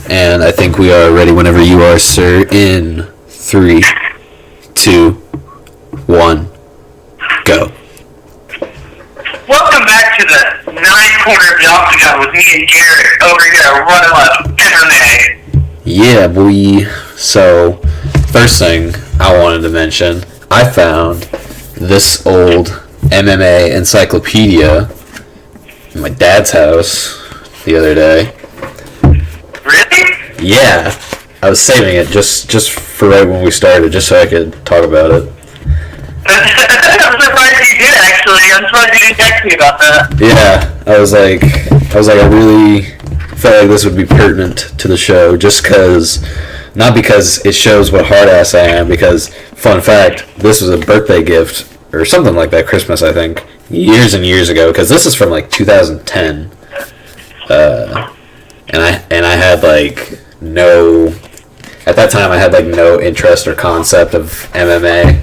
And I think we are ready whenever you are, sir. In 3, 2, 1, go. Welcome back to the ninth corner of the Octagon with me and Garrett over here running up MMA. Yeah, boy. So, first thing I wanted to mention, I found this old MMA encyclopedia in my dad's house the other day. Really? Yeah, I was saving it just for right when we started, just so I could talk about it. I'm surprised you did, actually. I'm surprised you didn't text me about that. Yeah, I was like, I really felt like this would be pertinent to the show, just because, not because it shows what hard ass I am, because, fun fact, this was a birthday gift, or something like that, Christmas, I think, years and years ago, because this is from, like, 2010, and I had, like, no, at that time, I had, like, no interest or concept of MMA,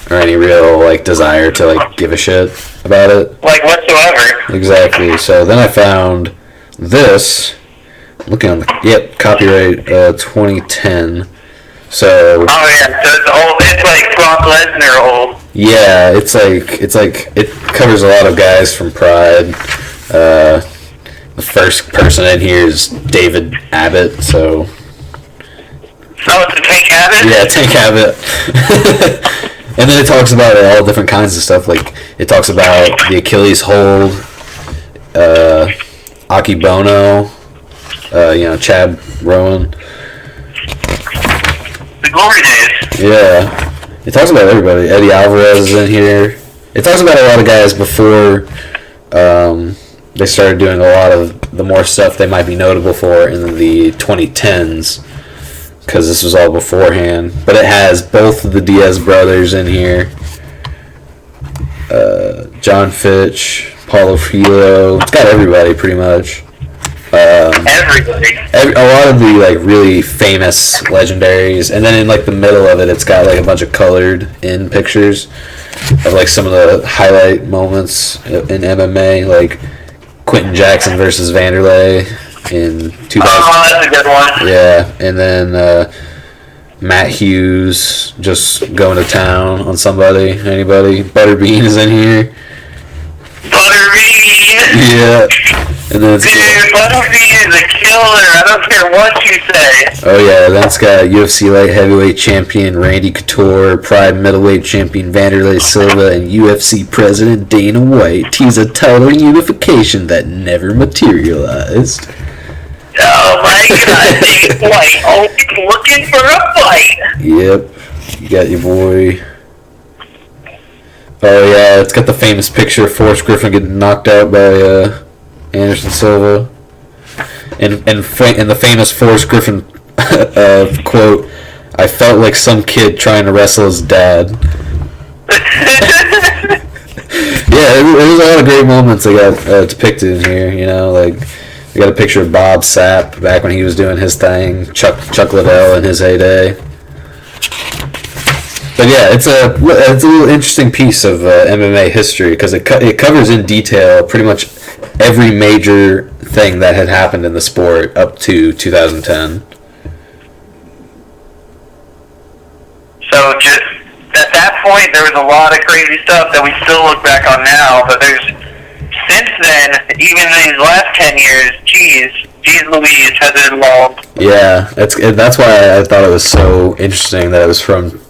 or any real, like, desire to, like, give a shit about it. Like, whatsoever. Exactly. So then I found this, looking on the, copyright 2010. So. Oh, yeah, so it's old. It's like Brock Lesnar old. Yeah, it's like, it covers a lot of guys from Pride. The first person in here is David Abbott, so. Oh, it's a Tank Abbott? Yeah, Tank Abbott. And then it talks about all different kinds of stuff. Like, it talks about the Achilles hold, Akibono, Chad Rowan. The glory days. Yeah. It talks about everybody. Eddie Alvarez is in here. It talks about a lot of guys before they started doing a lot of the more stuff they might be notable for in the 2010s. Because this was all beforehand. But it has both of the Diaz brothers in here. John Fitch, Paulo Filho. It's got everybody, pretty much. Everybody. A lot of the, like, really famous legendaries. And then in, like, the middle of it, it's got, like, a bunch of colored in pictures of, like, some of the highlight moments in MMA. Like, Quentin Jackson versus Vanderlei in 2000. Oh, that's a good one. Yeah, and then Matt Hughes just going to town on somebody, anybody. Butterbean is in here. Butterbean! Yeah. And then Dude, Butterbean is a killer. I don't care what you say. Oh yeah, then it's got UFC light heavyweight champion Randy Couture, Pride middleweight champion Vanderlei Silva, and UFC president Dana White tease a title unification that never materialized. Oh my god, Dana White, always looking for a fight. Yep, you got your boy. Oh yeah, it's got the famous picture of Forrest Griffin getting knocked out by Anderson Silva, and the famous Forrest Griffin quote, "I felt like some kid trying to wrestle his dad." Yeah, there's a lot of great moments that got depicted in here. You know, like. We got a picture of Bob Sapp back when he was doing his thing. Chuck Liddell in his heyday. But yeah, it's a little interesting piece of MMA history because it covers in detail pretty much every major thing that had happened in the sport up to 2010. So just at that point, there was a lot of crazy stuff that we still look back on now, but since then, even these last 10 years, geez Louise, has it evolved. Yeah, that's why I thought it was so interesting that it was from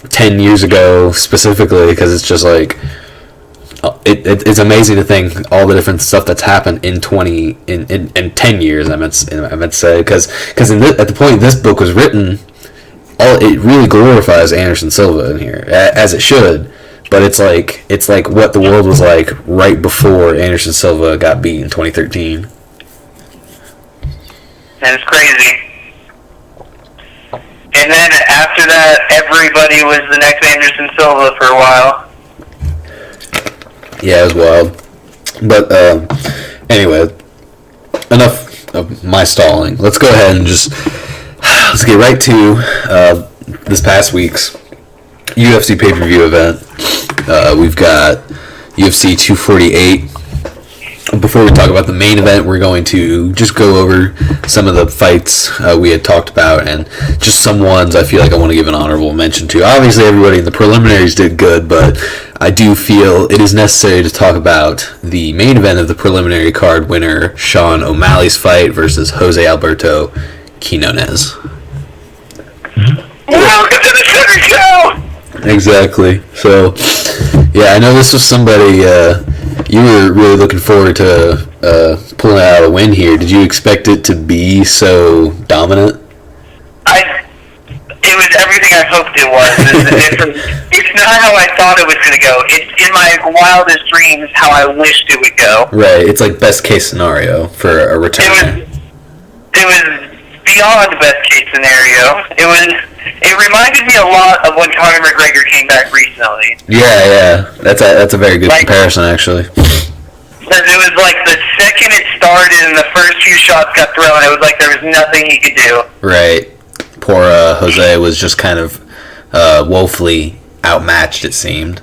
10 years ago specifically, because it's just like, it's amazing to think all the different stuff that's happened in 10 years, I meant to say, because at the point this book was written, it really glorifies Anderson Silva in here, as it should. But it's like what the world was like right before Anderson Silva got beat in 2013. And it's crazy. And then after that, everybody was the next Anderson Silva for a while. Yeah, it was wild. But anyway, enough of my stalling. Let's go ahead and let's get right to this past week's UFC pay-per-view event. We've got UFC 248 before we talk about the main event, we're going to just go over some of the fights we had talked about, and just some ones I feel like I want to give an honorable mention to. Obviously, everybody in the preliminaries did good, but I do feel it is necessary to talk about the main event of the preliminary card winner, Sean O'Malley's fight versus Jose Alberto Quinones. Welcome to the Sugar Show! Exactly. So, yeah, I know this was somebody you were really looking forward to pulling out a win here. Did you expect it to be so dominant? It was everything I hoped it was. It's not how I thought it was going to go. It's in my wildest dreams how I wished it would go. Right. It's like best case scenario for a return. It was beyond best case scenario. It reminded me a lot of when Conor McGregor came back recently. Yeah. That's a very good comparison, actually. Because it was like the second it started and the first few shots got thrown, it was like there was nothing he could do. Right. Poor Jose was just kind of woefully outmatched, it seemed.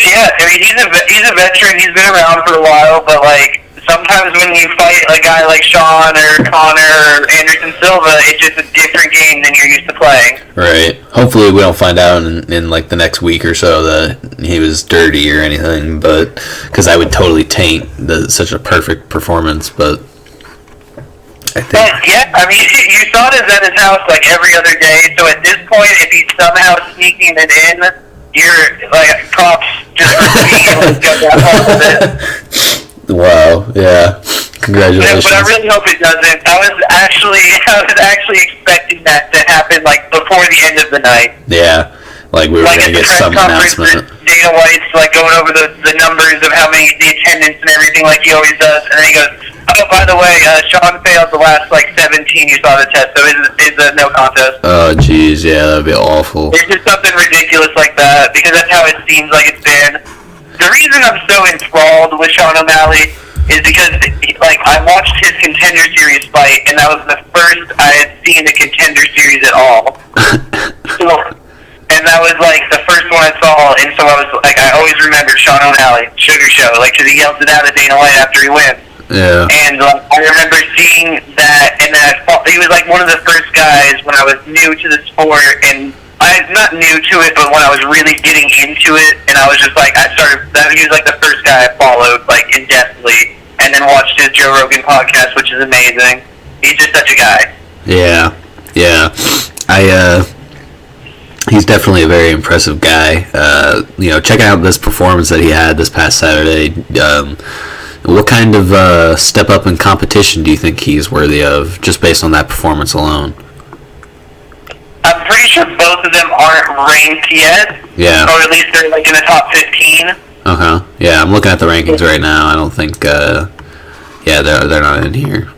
Yeah, I mean, he's a veteran. He's been around for a while, but like sometimes when you fight a guy like Sean or Connor or Anderson Silva, it's just a different game than you're used to playing. Right. Hopefully we don't find out in like the next week or so that he was dirty or anything, but because I would totally taint such a perfect performance, but I think. But yeah, I mean, you saw it at his house like every other day, so at this point, if he's somehow sneaking it in, you're like props just for being able to get that part of it. Wow, yeah. Congratulations. But I really hope it doesn't. I was actually expecting that to happen like before the end of the night. Yeah, like we were going to get some announcement. Dana White's like going over the numbers of how many, the attendance and everything like he always does, and then he goes, oh, by the way, Sean failed the last like 17 you saw the test, so it's a no contest. Oh, jeez, yeah, that'd be awful. It's just something ridiculous like that, because that's how it seems like it's been. The reason I'm so enthralled with Sean O'Malley is because, like, I watched his Contender Series fight, and that was the first I had seen the Contender Series at all. And that was, like, the first one I saw, and so I was, like, I always remembered Sean O'Malley, Sugar Show, like, because he yells it out at Dana White after he wins. Yeah. And I remember seeing that, and then he was, like, one of the first guys when I was new to the sport, and I'm not new to it, but when I was really getting into it, and I was just like, he was like the first guy I followed, like, in-depthly, and then watched his Joe Rogan podcast, which is amazing. He's just such a guy. Yeah. He's definitely a very impressive guy. Check out this performance that he had this past Saturday. What kind of step up in competition do you think he's worthy of, just based on that performance alone? I'm pretty sure both of them aren't ranked yet. Yeah. Or at least they're like in the top 15. Okay. Yeah, I'm looking at the rankings right now. I don't think. They're not in here.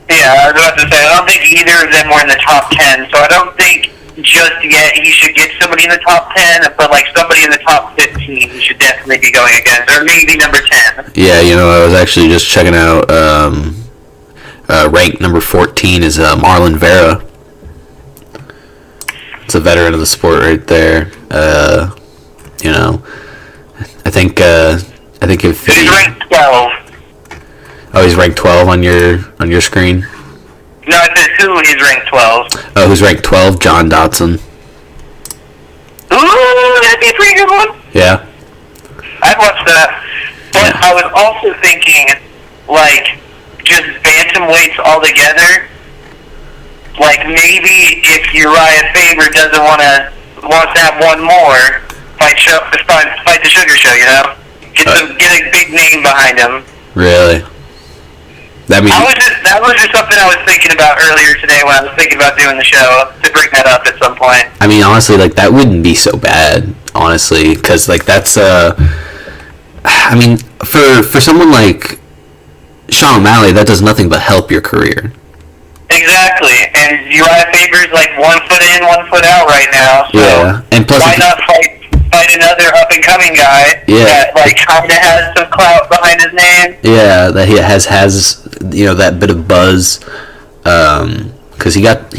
Yeah, I was about to say I don't think either of them were in the top 10. So I don't think just yet he should get somebody in the top 10, but like somebody in the top 15 he should definitely be going against, or maybe number 10. Yeah, I was actually just checking out. Ranked number 14 is Marlon Vera. It's a veteran of the sport right there. I think if he's ranked 12. Oh, he's ranked 12 on your screen. No, it says who he's ranked 12. Oh, who's ranked 12? John Dotson. Ooh, that'd be a pretty good one. Yeah. I'd watch that. But yeah. I was also thinking, like, just bantamweights all together. Like, maybe if Uriah Faber wants to have one more, fight the Sugar Show, get a big name behind him. Really? That was just something I was thinking about earlier today when I was thinking about doing the show, to bring that up at some point. I mean, honestly, like, that wouldn't be so bad, honestly, because, like, that's, I mean, for someone like Sean O'Malley, that does nothing but help your career. Exactly, and Uriah Faber's like 1 foot in, 1 foot out right now, so yeah. And plus, why not fight another up-and-coming guy that, like, kind of has some clout behind his name? Yeah, that he has that bit of buzz, because he got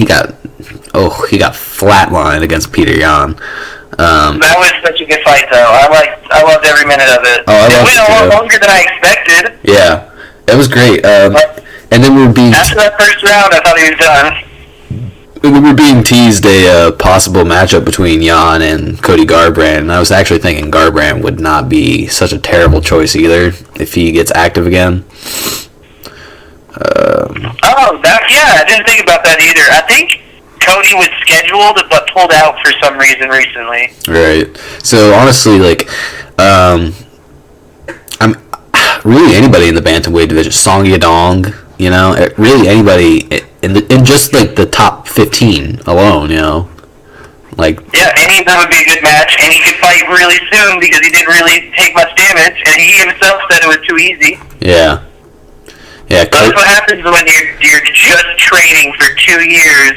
flatlined against Peter Yan. That was such a good fight, though. I loved every minute of it. Oh, I it loved went it, a lot too. longer than I expected. Yeah, it was great. And then we were being After that first round, I thought he was done. teased a possible matchup between Jan and Cody Garbrandt, and I was actually thinking Garbrandt would not be such a terrible choice either if he gets active again. I didn't think about that either. I think Cody was scheduled but pulled out for some reason recently. Right. So honestly, like, I'm really anybody in the bantamweight division, Song Yadong, you know, really anybody in just like the top 15 alone, you know, like. Yeah, any of them would be a good match, and he could fight really soon because he didn't really take much damage, and he himself said it was too easy. Yeah. Yeah. That's what happens when you're just training for 2 years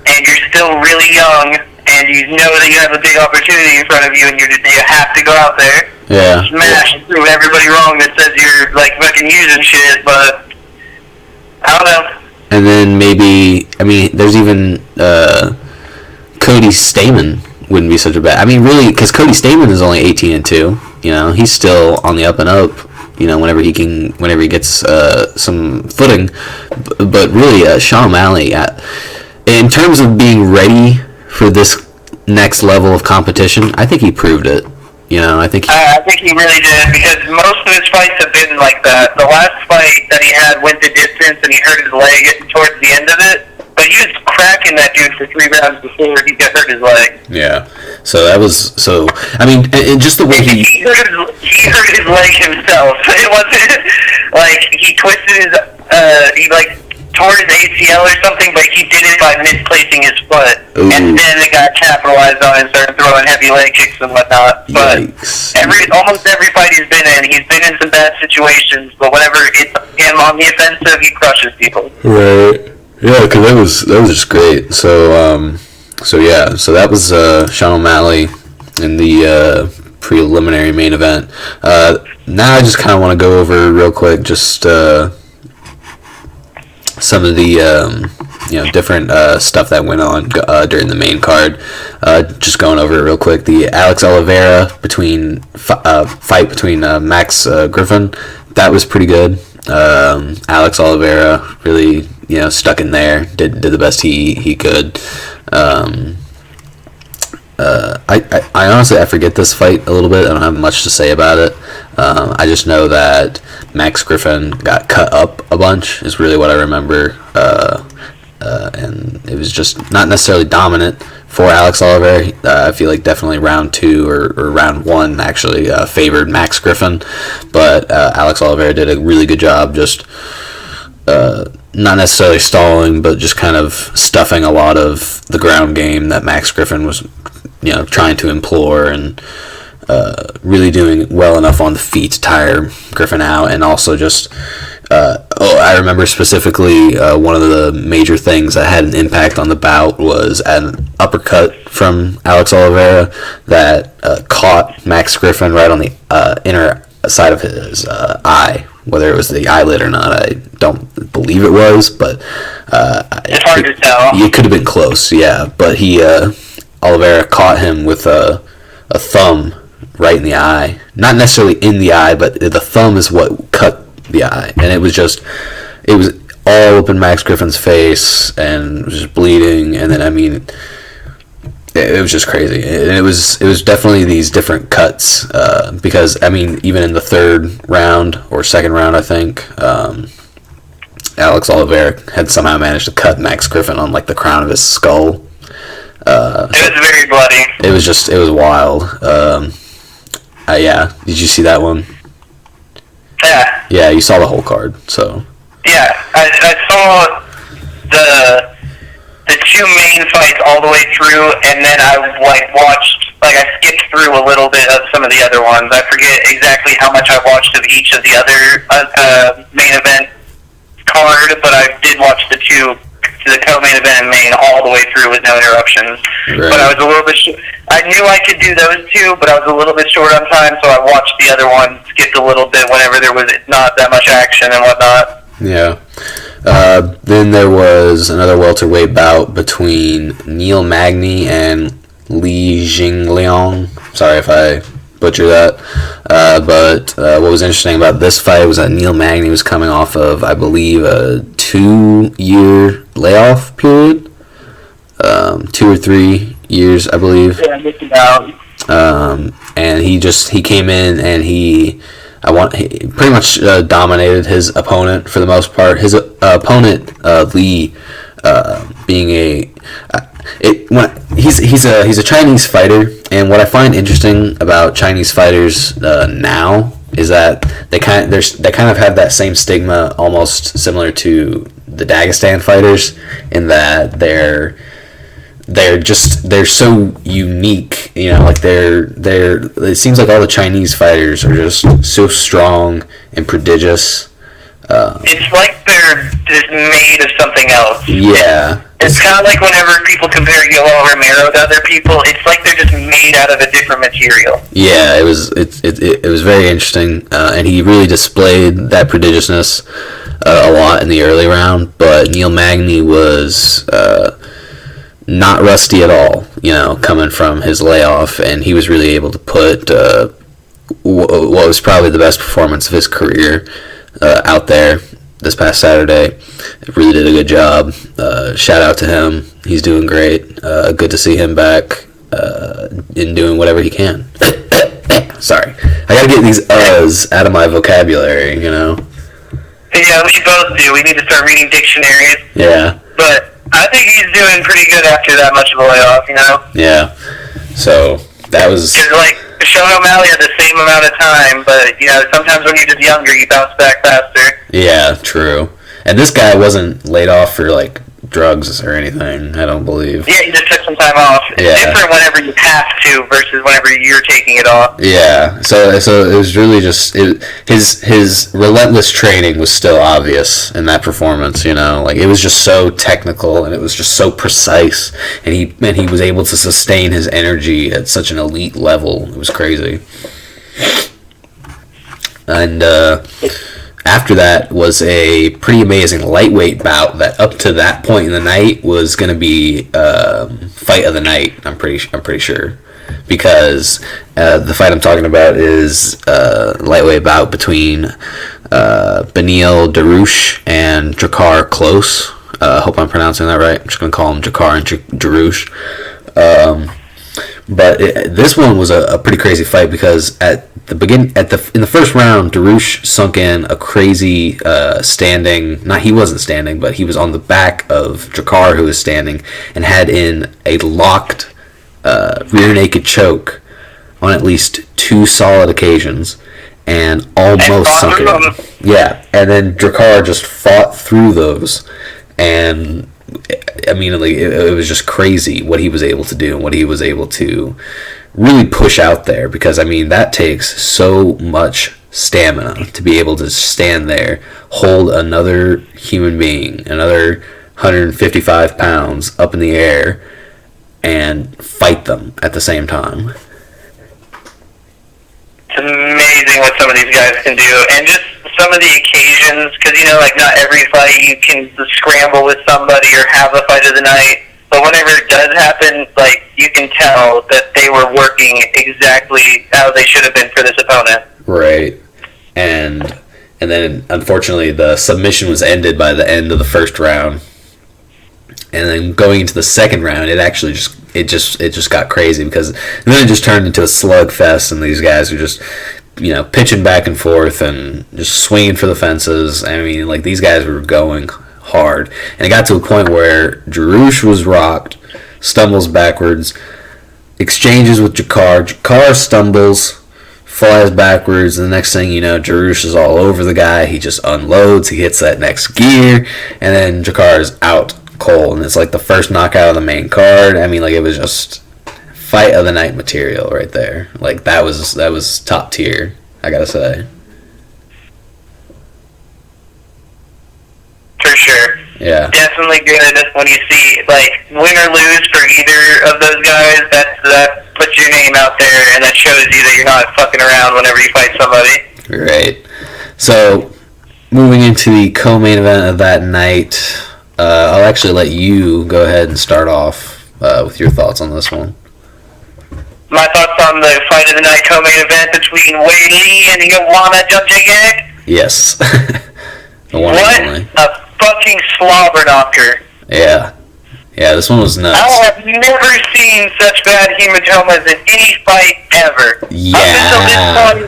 and you're still really young, and you know that you have a big opportunity in front of you, and you have to go out there, smash and prove everybody wrong that says you're like fucking using shit. But I don't know. And then maybe, I mean, there's even Cody Stamann wouldn't be such a bad. I mean, really, because Cody Stamann is only 18-2. You know, he's still on the up and up. You know, whenever he gets some footing. But really, Sean O'Malley, in terms of being ready for this next level of competition, I think he proved it. You know, I think he really did, because most of his fights have been like that. The last fight that he had went the distance, and he hurt his leg towards the end of it. But he was cracking that dude for 3 rounds before he got hurt his leg. Yeah. So that was I mean, and just the way he hurt his leg himself. It wasn't like he twisted his he like tore his ACL or something, but he did it by misplacing his foot. Ooh. And then the guy capitalized on it and started throwing heavy leg kicks and whatnot. But almost every fight he's been in some bad situations, but whenever it's him on the offensive, he crushes people. Right. Yeah, because that was just great. So that was Sean O'Malley in the preliminary main event. Now I just kind of want to go over real quick just some of the different stuff that went on during the main card. Just going over it real quick. The Alex Oliveira fight between Max Griffin, that was pretty good. Alex Oliveira really, stuck in there, did the best he could. I honestly, I forget this fight a little bit. I don't have much to say about it. I just know that Max Griffin got cut up a bunch is really what I remember. And it was just not necessarily dominant for Alex Oliveira. I feel like definitely round 2 or round 1 actually favored Max Griffin. But Alex Oliveira did a really good job just not necessarily stalling, but just kind of stuffing a lot of the ground game that Max Griffin was trying to implore, and really doing well enough on the feet to tire Griffin out. And also just I remember specifically one of the major things that had an impact on the bout was an uppercut from Alex Oliveira that caught Max Griffin right on the inner side of his eye. Whether it was the eyelid or not, I don't believe it was, but it's hard to tell. It could have been close, yeah. But Oliveira caught him with a thumb right in the eye. Not necessarily in the eye, but the thumb is what cut the eye. And it was all up in Max Griffin's face, and it was just bleeding. And then, I mean, it was just crazy. And it was definitely these different cuts, because, I mean, even in the third round, or second round, I think, Alex Oliveira had somehow managed to cut Max Griffin on, like, the crown of his skull. It was very bloody. It was wild. Yeah. Did you see that one? Yeah. Yeah, you saw the whole card, so. Yeah, I saw the 2 main fights all the way through, and then I I skipped through a little bit of some of the other ones. I forget exactly how much I watched of each of the other main event card, but I did watch the co-main event and main all the way through with no interruptions. Right. But I was a little bit I knew I could do those 2, but I was a little bit short on time, so I watched the other one, skipped a little bit whenever there was not that much action and whatnot. Yeah. Then there was another welterweight bout between Neil Magny and Li Jingliang. Sorry if I butcher that. But what was interesting about this fight was that Neil Magny was coming off of, I believe, a 2-year layoff period. 2 or 3 years, I believe. Yeah, missing out. And he came in and he pretty much dominated his opponent for the most part. His opponent, Lee, being he's a Chinese fighter, and what I find interesting about Chinese fighters now is that they kind of have that same stigma, almost similar to the Dagestan fighters, in that they're so unique, like it seems like all the Chinese fighters are just so strong and prodigious. It's like they're just made of something else. Yeah. It's kind of like whenever people compare Yoel Romero to other people, it's like they're just made out of a different material. Yeah, it was very interesting, and he really displayed that prodigiousness a lot in the early round, but Neil Magny was not rusty at all, coming from his layoff, and he was really able to put what was probably the best performance of his career out there this past Saturday. Really did a good job. Shout out to him. He's doing great. Good to see him back in doing whatever he can. Sorry. I gotta get these uhs out of my vocabulary, Yeah, we both do. We need to start reading dictionaries. Yeah. But I think he's doing pretty good after that much of a layoff, Yeah. So, that was... Because, like, Sean O'Malley had the same amount of time, but, sometimes when you're just younger, you bounce back faster. Yeah, true. And this guy wasn't laid off for, like, drugs or anything, I don't believe. Yeah, he just took some time off. It's different whenever you have to versus whenever you're taking it off. Yeah, so it was really just his relentless training was still obvious in that performance. Like it was just so technical and it was just so precise, and he was able to sustain his energy at such an elite level. It was crazy. And after that was a pretty amazing lightweight bout that up to that point in the night was going to be fight of the night. I'm pretty sure, because the fight I'm talking about is lightweight bout between Beneil Dariush and Drakkar Klose. Hope I'm pronouncing that right. I'm just going to call him Drakkar and Dariush. But this one was a pretty crazy fight because in the first round, Dariush sunk in a crazy standing. He wasn't standing, but he was on the back of Drakkar, who was standing, and had in a locked rear naked choke on at least 2 solid occasions, and almost sunk in. Yeah, and then Drakkar just fought through those, and I mean, like, it was just crazy what he was able to do and what he was able to really push out there, because, I mean, that takes so much stamina to be able to stand there, hold another human being, another 155 pounds up in the air, and fight them at the same time. It's amazing what some of these guys can do, and just some of the occasions, because, like, not every fight you can scramble with somebody or have a fight of the night, but whenever it does happen, like, you can tell that they were working exactly how they should have been for this opponent. Right. And then, unfortunately, the submission was ended by the end of the first round. And then going into the second round, it just got crazy, because then it just turned into a slugfest, and these guys were just, pitching back and forth and just swinging for the fences. I mean, like, these guys were going hard, and it got to a point where Dariush was rocked, stumbles backwards, exchanges with Drakkar. Drakkar stumbles, flies backwards, and the next thing you know, Dariush is all over the guy. He just unloads, he hits that next gear, and then Drakkar is out cold, and it's like the first knockout of the main card. I mean, like, it was just fight of the night material right there. Like, that was top tier, I gotta say. For sure. Yeah. Definitely good when you see, like, win or lose for either of those guys, that puts your name out there, and that shows you that you're not fucking around whenever you fight somebody. Right. So, moving into the co-main event of that night, I'll actually let you go ahead and start off with your thoughts on this one. my thoughts on the fight of the night co-main event between Wei Li and Joanna Jędrzejczyk. Yes. What a fucking slobber knocker. Yeah. Yeah, this one was nuts. I have never seen such bad hematomas in any fight ever. Yeah.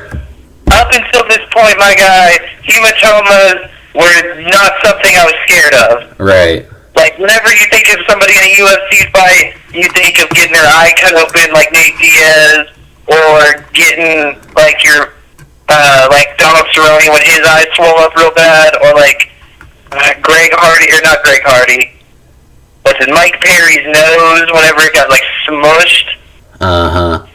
Up until this point, my guy, hematomas were not something I was scared of. Right. Like, whenever you think of somebody in a UFC fight, you think of getting their eye cut open like Nate Diaz, or getting, like, your, like Donald Cerrone when his eyes swell up real bad, or, like, Greg Hardy, or not Greg Hardy, what's it, Mike Perry's nose whenever it got, like, smushed. Uh-huh.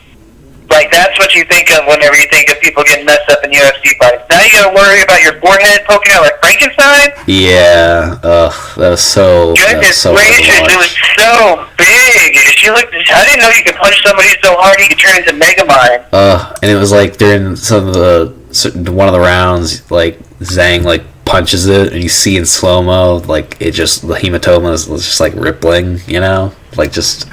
Like, that's what you think of whenever you think of people getting messed up in UFC fights. Now you gotta worry about your forehead poking out like Frankenstein? Yeah. Ugh, that was so... Goodness gracious, it was so big. I didn't know you could punch somebody so hard you could turn into Megamind. And it was like during one of the rounds, like, Zhang, like, punches it, and you see in slow-mo, like, the hematoma was just, like, rippling, you know? Like, just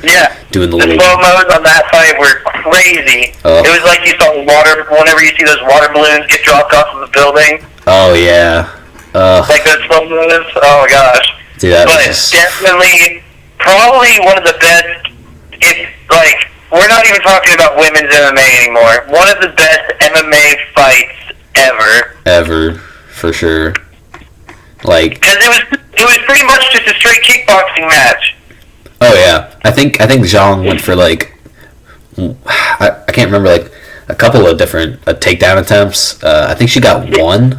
doing the little... slow-mos on that fight were crazy. It was like you saw water, whenever you see those water balloons get dropped off of a building. Oh, yeah. Like those slow-mos. Oh, my gosh. Dude, that but was just... definitely, probably one of the best, we're not even talking about women's MMA anymore. One of the best MMA fights ever. Ever, for sure. Like... Because it was pretty much just a straight kickboxing match. Oh yeah, I think Zhang went for like I can't remember, like a couple of different takedown attempts. I think she got one,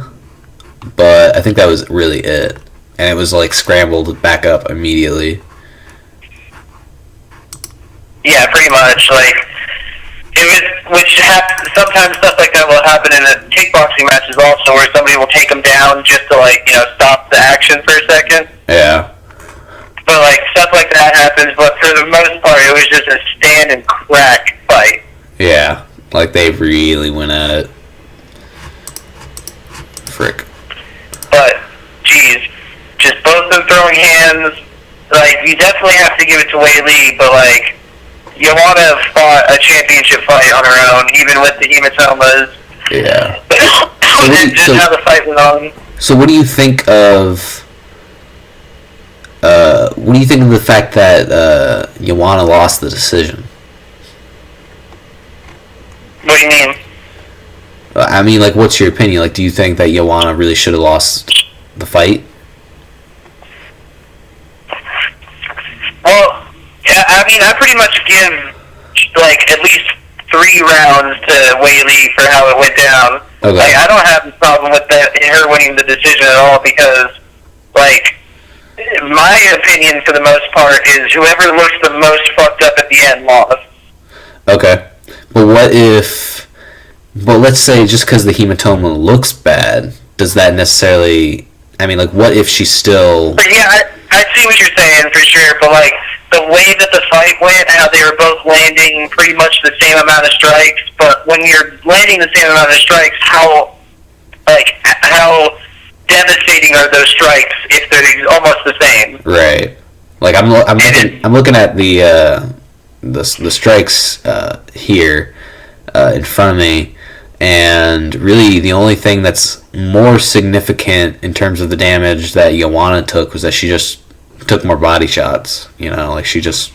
but I think that was really it, and it was like scrambled back up immediately. Yeah, pretty much. Like sometimes stuff like that will happen in a kickboxing matches also, where somebody will take them down just to stop the action for a second. Yeah. But, stuff like that happens, but for the most part, it was just a stand and crack fight. Yeah, like, they really went at it. Frick. But, geez, just both of them throwing hands, you definitely have to give it to Wei Li, but, Joanna fought a championship fight on her own, even with the hematomas. Yeah. How the fight went on. So what do you think of... what do you think of the fact that Joanna lost the decision? What do you mean? I mean, what's your opinion? Do you think that Joanna really should have lost the fight? Well, I mean, I pretty much give, at least 3 rounds to Wei Li for how it went down. Okay. I don't have a problem with her winning the decision at all, because, my opinion, for the most part, is whoever looks the most fucked up at the end lost. Okay. But what if... Well, let's say just because the hematoma looks bad, does that necessarily... I mean, what if she's still... But yeah, I see what you're saying, for sure, but, the way that the fight went, how they were both landing pretty much the same amount of strikes, but when you're landing the same amount of strikes, how devastating are those strikes if they're almost the same? Right. I'm looking at the strikes here in front of me, and really the only thing that's more significant in terms of the damage that Joanna took was that she just took more body shots. She just...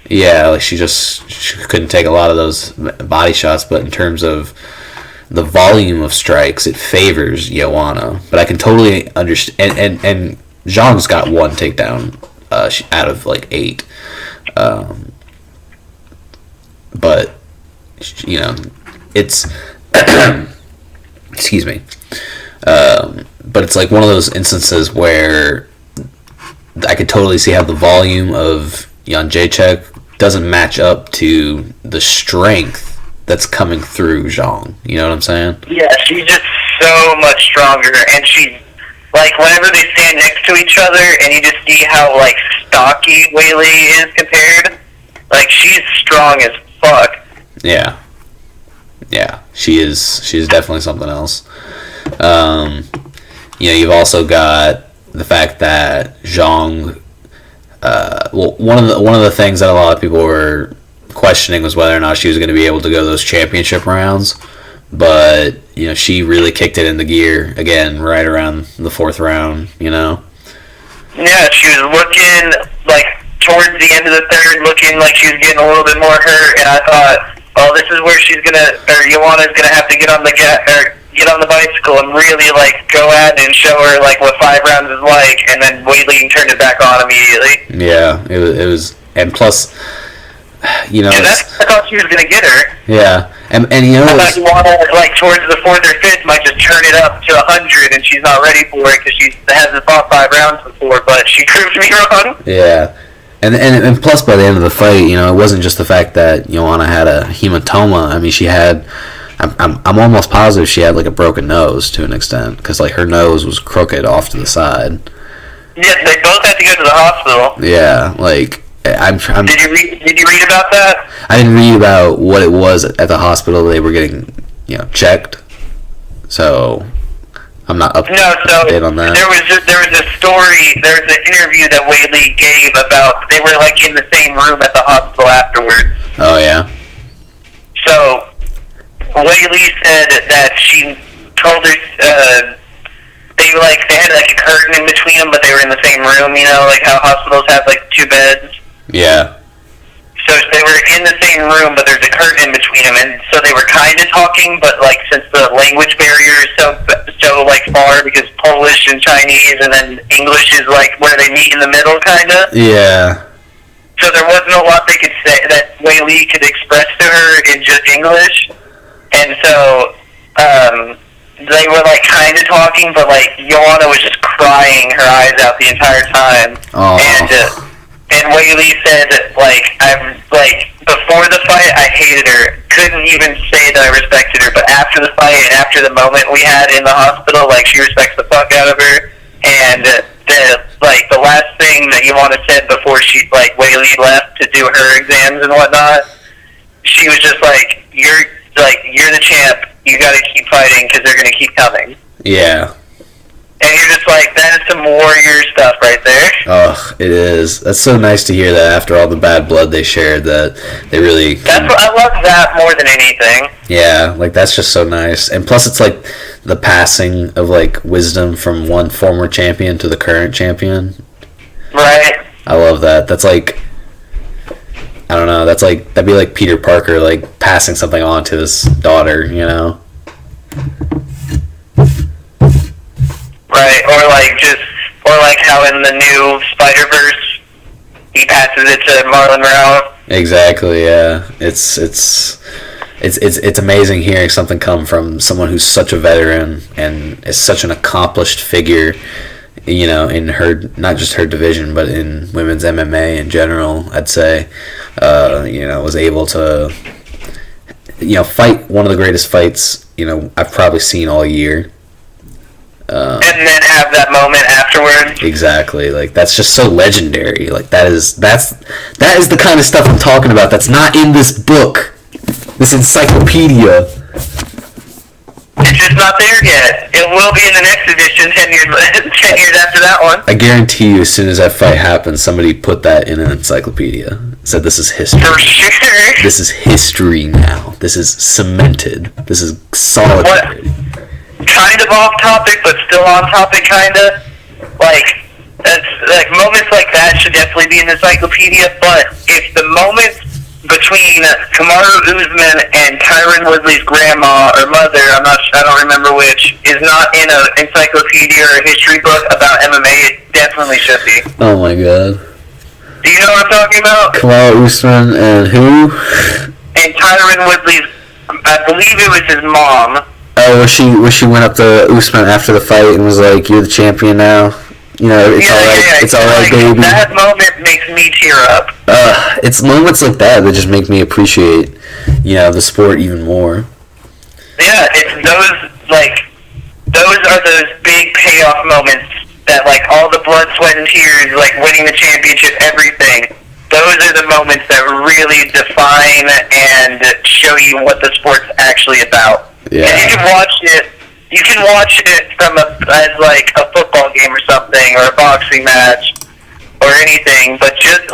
Yeah, she couldn't take a lot of those body shots, but in terms of the volume of strikes, it favors Joanna. But I can totally understand, and Zhang's got 1 takedown out of 8. But it's excuse me. But it's one of those instances where I could totally see how the volume of Jędrzejczyk doesn't match up to the strength that's coming through Zhang. You know what I'm saying? Yeah, she's just so much stronger, and she's whenever they stand next to each other, and you just see how stocky Wei Li is compared. She's strong as fuck. Yeah, she is. She's definitely something else. You've also got the fact that Zhang. One of the things that a lot of people were questioning was whether or not she was going to be able to go those championship rounds. But, she really kicked it into gear again right around the 4th round, Yeah, she was looking, towards the end of the 3rd, looking like she was getting a little bit more hurt, and I thought, oh, this is where Joanna's going to have to get on the bicycle and really, go at it and show her, what 5 rounds is like, and then Weili turned it back on immediately. Yeah, it was, and plus, I thought she was going to get her. Yeah, and I thought Joanna, towards the 4th or 5th, might just turn it up to 100, and she's not ready for it because she hasn't fought 5 rounds before, but she proved me wrong. Yeah, and plus by the end of the fight, it wasn't just the fact that Joanna had a hematoma. I mean, she had, I'm almost positive she had a broken nose to an extent because her nose was crooked off to the side. Yes, they both had to go to the hospital. Yeah, Did you read about that? I didn't read about what it was at the hospital they were getting, checked. So I'm not up to date on that. There was a story. There was an interview that Weili gave about they were in the same room at the hospital afterwards. Oh yeah. So Weili said that she told her they had a curtain in between them, but they were in the same room. How hospitals have 2 beds. Yeah. So they were in the same room, but there's a curtain in between them, and so they were kind of talking, but since the language barrier is so far, because Polish and Chinese, and then English is where they meet in the middle, kind of. Yeah. So there wasn't a lot they could say that Weili could express to her in just English, and so they were kind of talking, but Joanna was just crying her eyes out the entire time. Oh. And Weili said, before the fight, I hated her. Couldn't even say that I respected her. But after the fight and after the moment we had in the hospital, she respects the fuck out of her. And the last thing that Joanna said before Weili left to do her exams and whatnot, she was just you're the champ. You got to keep fighting because they're going to keep coming. Yeah. And you're just that is some warrior stuff right there. Oh, it is. That's so nice to hear that after all the bad blood they shared, that they really... I love that more than anything. Yeah, that's just so nice. And plus it's the passing of wisdom from one former champion to the current champion. Right. I love that. That's I don't know, that'd be like Peter Parker, passing something on to his daughter, Right, or how in the new Spider-Verse, he passes it to Marlon Rao. Exactly, yeah. It's amazing hearing something come from someone who's such a veteran and is such an accomplished figure, in her, not just her division, but in women's MMA in general, I'd say, was able to, fight one of the greatest fights, I've probably seen all year. And then have that moment afterwards. Exactly, that's just so legendary. That is the kind of stuff I'm talking about. That's not in this book, this encyclopedia. It's just not there yet. It will be in the next edition 10 years after that one. I guarantee you, as soon as that fight happens, somebody put that in an encyclopedia. Said this is history. For sure. This is history now. This is cemented. This is solid. Kind of off topic, but still on topic, kind of. Moments like that should definitely be in the encyclopedia, but if the moments between Kamaru Usman and Tyron Woodley's grandma or mother, I don't remember which, is not in an encyclopedia or a history book about MMA, it definitely should be. Oh my god. Do you know what I'm talking about? Kamaru Usman and who? And Tyron Woodley's, I believe it was his mom. Oh, where she went up to Usman after the fight and was like, "You're the champion now. It's all right, baby." That moment makes me tear up. It's moments like that just make me appreciate, the sport even more. Yeah, it's those are those big payoff moments that all the blood, sweat, and tears, winning the championship, everything. Those are the moments that really define and show you what the sport's actually about. Yeah. And you can watch it from as a football game or something, or a boxing match, or anything. But just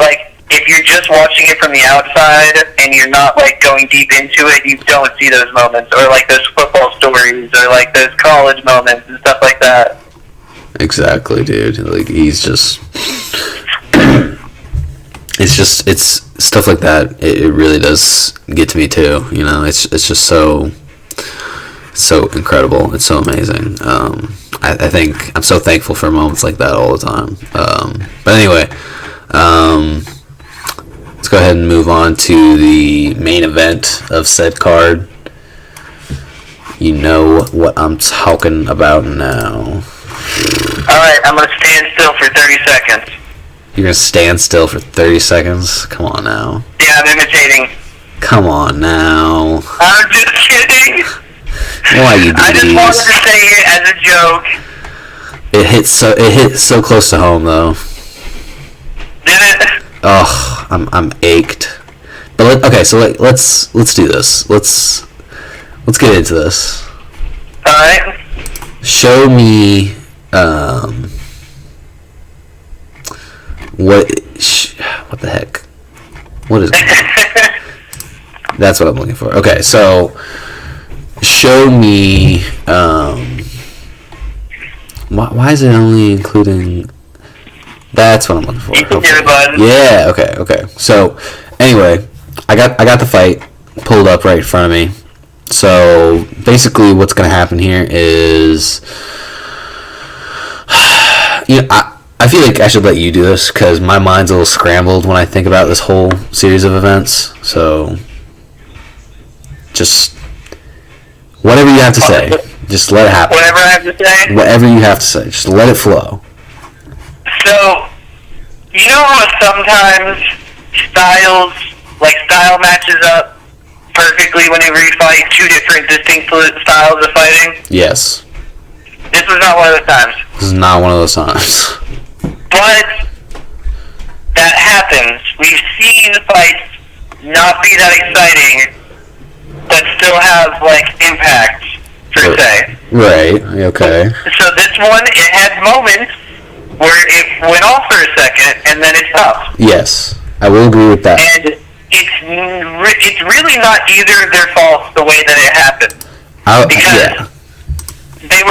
if you're just watching it from the outside and you're not like going deep into it, you don't see those moments, or like those football stories, or like those college moments and stuff like that. Exactly, dude. Like, he's just... it's stuff like that. It really does get to me too. You know, it's just so incredible. It's so amazing. I think I'm so thankful for moments like that all the time. But anyway, let's go ahead and move on to the main event of said card. You know what I'm talking about now. Alright, I'm going to stand still for 30 seconds. You're going to stand still for 30 seconds? Come on now. Yeah, I'm imitating. Come on now. I'm just kidding. Why you do I just these? wanted to say it as a joke. It hit so close to home though. Did it? Oh, I'm ached. But let's do this. Let's get into this. All right. Show me what the heck? What is it? That's what I'm looking for. Okay, so show me why is it only including... That's what I'm looking for. You can get it, bud. Yeah, okay. So, anyway, I got the fight pulled up right in front of me. So, basically what's going to happen here is... I feel like I should let you do this, because my mind's a little scrambled when I think about this whole series of events. So, just... whatever you have to say. Just let it happen. Whatever I have to say? Whatever you have to say. Just let it flow. So, you know how sometimes style matches up perfectly whenever you fight two different distinct styles of fighting? Yes. This was not one of those times. This is not one of those times. But that happens. We've seen fights not be that exciting, but still have, like, impact, per se. Right, okay. So this one, it had moments where it went off for a second, and then it stopped. Yes, I will agree with that. And it's really not either of their faults the way that it happened. Because they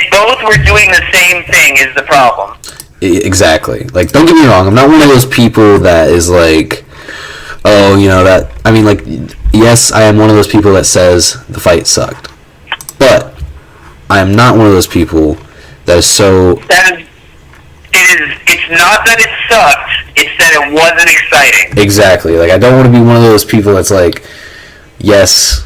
both were doing the same thing is the problem. Exactly. Like, don't get me wrong, I'm not one of those people that is like, oh, you know, that... I mean, like, yes, I am one of those people that says the fight sucked. But I am not one of those people that is so... It's not that it sucked, it's that it wasn't exciting. Exactly. Like, I don't want to be one of those people that's like, yes,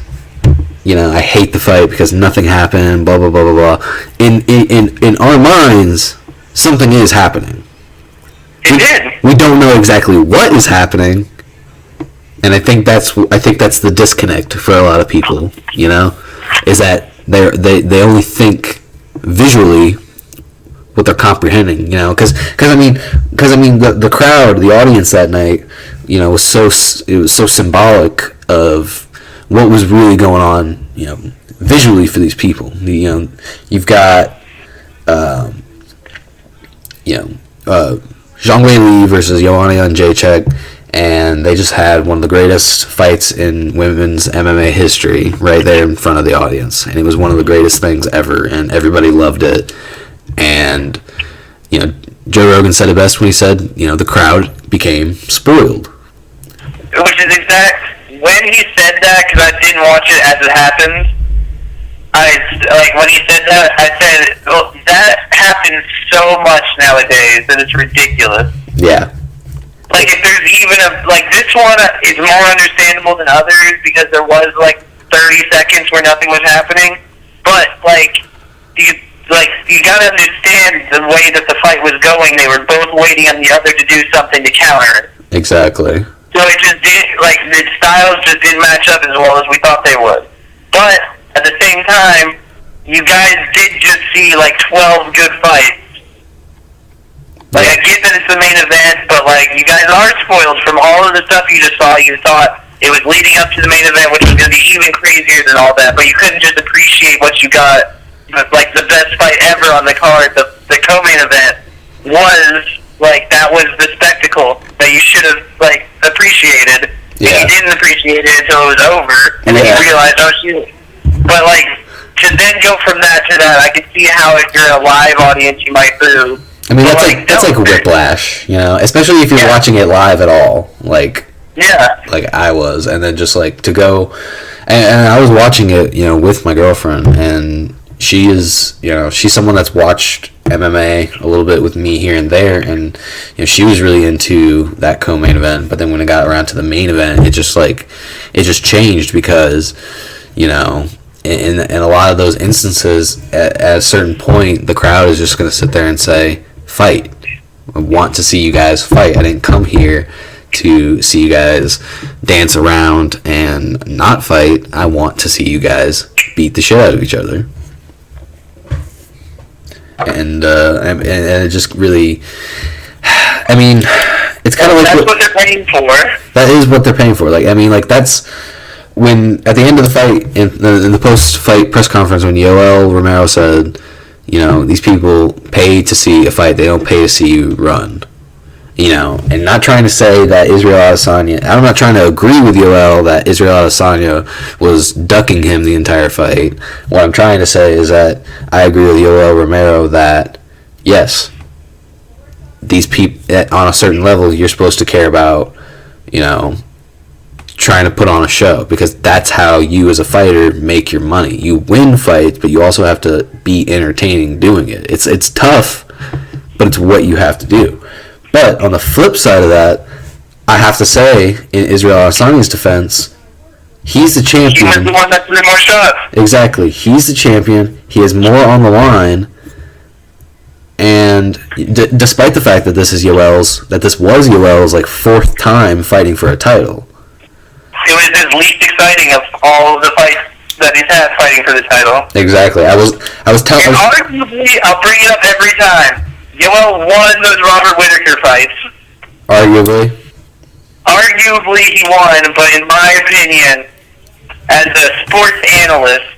you know, I hate the fight because nothing happened, blah, blah, blah, blah, blah. In our minds, something is happening. It did. We don't know exactly what is happening, and I think that's the disconnect for a lot of people, you know, is that they only think visually what they're comprehending, you know, because I mean the crowd, the audience that night, you know, was so symbolic of what was really going on, you know, visually for these people. You know, you've got Zhang Weili versus Joanna Jędrzejczyk, and they just had one of the greatest fights in women's MMA history right there in front of the audience, and it was one of the greatest things ever, and everybody loved it. And, you know, Joe Rogan said it best when he said, you know, the crowd became spoiled. Which is when he said that, because I didn't watch it as it happened, when he said that, I said, well, that happens so much nowadays that it's ridiculous. Yeah. Like, if there's even this one is more understandable than others because there was, 30 seconds where nothing was happening, but, you gotta understand the way that the fight was going. They were both waiting on the other to do something to counter it. Exactly. So it just didn't, the styles just didn't match up as well as we thought they would. But, at the same time, you guys did just see, 12 good fights. I get that it's the main event, but, you guys are spoiled from all of the stuff you just saw. You thought it was leading up to the main event, which was going to be even crazier than all that, but you couldn't just appreciate what you got. The best fight ever on the card, the co-main event, was, that was the spectacle that you should have like appreciated. Yeah. And you didn't appreciate it until it was over, and then you realized, oh shoot. But like to then go from that to that, I could see how if you're a live audience, you might boo. I mean, that's like whiplash, you know, especially if you're watching it live at all, like I was, and then just like to go, and I was watching it, you know, with my girlfriend, and she is, you know, she's someone that's watched MMA a little bit with me here and there, and you know, she was really into that co-main event, but then when it got around to the main event, it just changed because, you know, in a lot of those instances, at a certain point, the crowd is just going to sit there and say, fight. I want to see you guys fight. I didn't come here to see you guys dance around and not fight. I want to see you guys beat the shit out of each other. And it just really, I mean, it's kind of like that's what they're paying for. That is what they're paying for. Like, I mean, like that's when at the end of the fight in the post-fight press conference when Yoel Romero said, you know, these people pay to see a fight, they don't pay to see you run. You know, and not trying to say that Israel Adesanya, I'm not trying to agree with Yoel that Israel Adesanya was ducking him the entire fight. What I'm trying to say is that I agree with Yoel Romero that, yes, these people, on a certain level, you're supposed to care about, you know, trying to put on a show, because that's how you as a fighter make your money. You win fights, but you also have to be entertaining doing it. It's tough, but it's what you have to do. But on the flip side of that, I have to say, in Israel Adesanya's defense, he's the champion. He was the one that threw more shots. Exactly. He's the champion. He has more on the line. And despite the fact that this was Yoel's like fourth time fighting for a title. It was his least exciting of all of the fights that he's had fighting for the title. Exactly. I was telling. Arguably, I'll bring it up every time. Yoel won those Robert Whittaker fights. Arguably, he won, but in my opinion, as a sports analyst,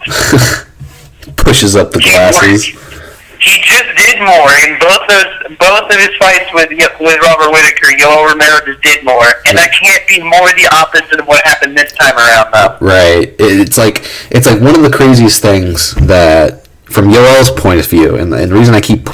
pushes up the glasses. He just did more in both of his fights with Robert Whittaker. Yoel Romero just did more, and that can't be more the opposite of what happened this time around, though. Right. It's like one of the craziest things that, from Yoel's point of view, and the reason I keep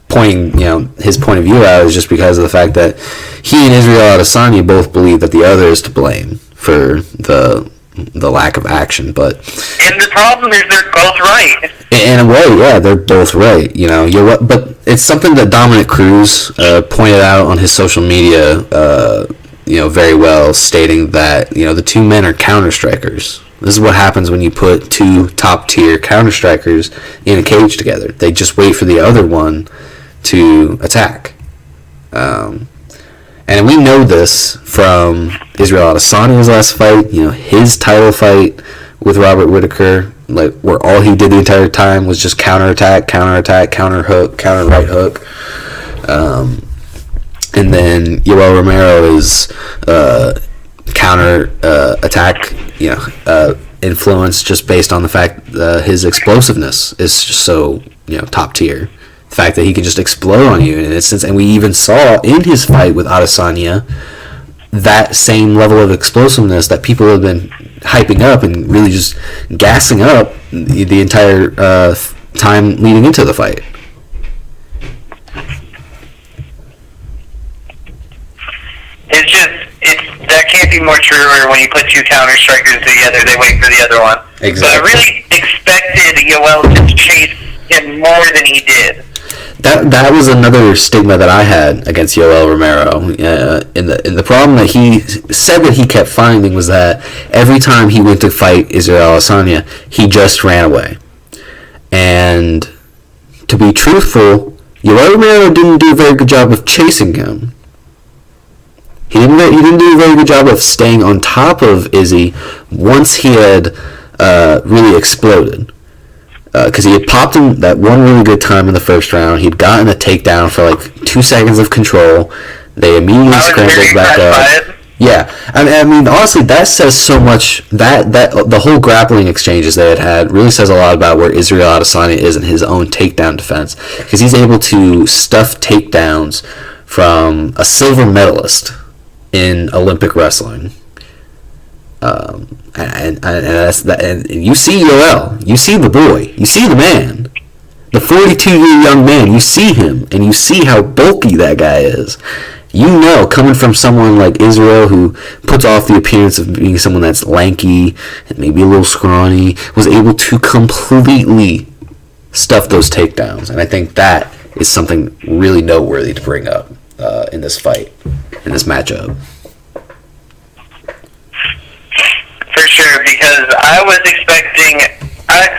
pointing, you know, his point of view out is just because of the fact that he and Israel Adesanya both believe that the other is to blame for the lack of action, but and the problem is they're both right. In a way, yeah, they're both right. You know, but it's something that Dominic Cruz pointed out on his social media, you know, very well, stating that, you know, the two men are counter strikers. This is what happens when you put two top tier counter strikers in a cage together. They just wait for the other one to attack. And we know this from Israel Adesanya's last fight, you know, his title fight with Robert Whittaker, like where all he did the entire time was just counterattack, counter hook, counter right hook. And then Yoel Romero's counter attack, you know, influence just based on the fact his explosiveness is just so, you know, top tier. The fact that he can just explode on you in an instance, and we even saw in his fight with Adesanya that same level of explosiveness that people have been hyping up and really just gassing up the entire time leading into the fight. That can't be more truer when you put two counter strikers together, they wait for the other one. Exactly. But I really expected Yoel to chase him more than he did. That was another stigma that I had against Yoel Romero. And the problem that he said that he kept finding was that every time he went to fight Israel Adesanya, he just ran away. And to be truthful, Yoel Romero didn't do a very good job of chasing him. He didn't do a very good job of staying on top of Izzy once he had really exploded. Because he had popped him that one really good time in the first round. He'd gotten a takedown for like 2 seconds of control. They immediately scrambled back up. Yeah, I mean, honestly, that says so much. That the whole grappling exchanges they had really says a lot about where Israel Adesanya is in his own takedown defense, because he's able to stuff takedowns from a silver medalist in Olympic wrestling. And that's that. And you see Yoel, you see the boy, you see the man, the 42-year young man. You see him, and you see how bulky that guy is. You know, coming from someone like Israel, who puts off the appearance of being someone that's lanky and maybe a little scrawny, was able to completely stuff those takedowns. And I think that is something really noteworthy to bring up in this fight, in this matchup. For sure, because I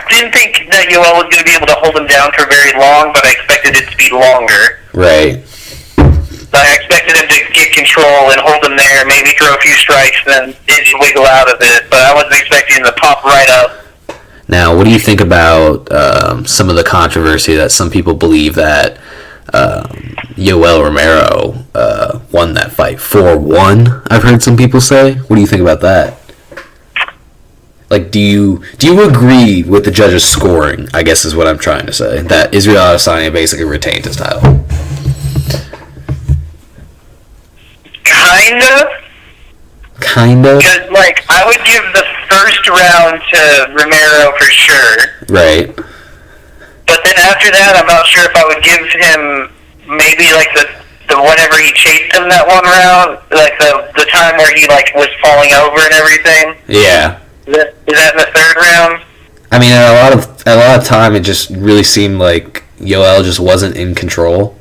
didn't think that Yoel was going to be able to hold him down for very long, but I expected it to be longer. Right. I expected him to get control and hold him there, maybe throw a few strikes, then Izzy wiggle out of it. But I wasn't expecting him to pop right up. Now, what do you think about some of the controversy that some people believe that Yoel Romero won that fight 4-1? I've heard some people say. What do you think about that? Like, do you agree with the judges' scoring? I guess is what I'm trying to say. That Israel Adesanya basically retained his title. Kinda. Because, like, I would give the first round to Romero for sure. Right. But then after that, I'm not sure if I would give him maybe, like, the whenever he chased him that one round, like, the time where he, like, was falling over and everything. Yeah. Is that in the third round? I mean, a lot of time, it just really seemed like Yoel just wasn't in control.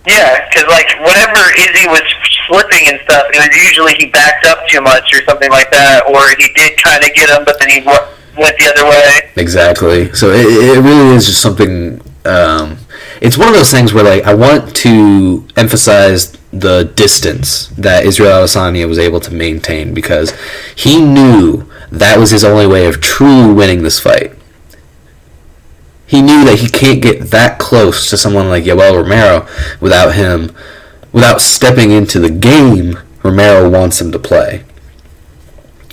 Yeah, because, like, whenever Izzy was slipping and stuff, it was usually he backed up too much or something like that, or he did kind of get him, but then he went the other way. Exactly. So it really is just something... it's one of those things where, like, I want to emphasize the distance that Israel Adesanya was able to maintain, because he knew that was his only way of truly winning this fight. He knew that he can't get that close to someone like Yoel Romero without stepping into the game Romero wants him to play.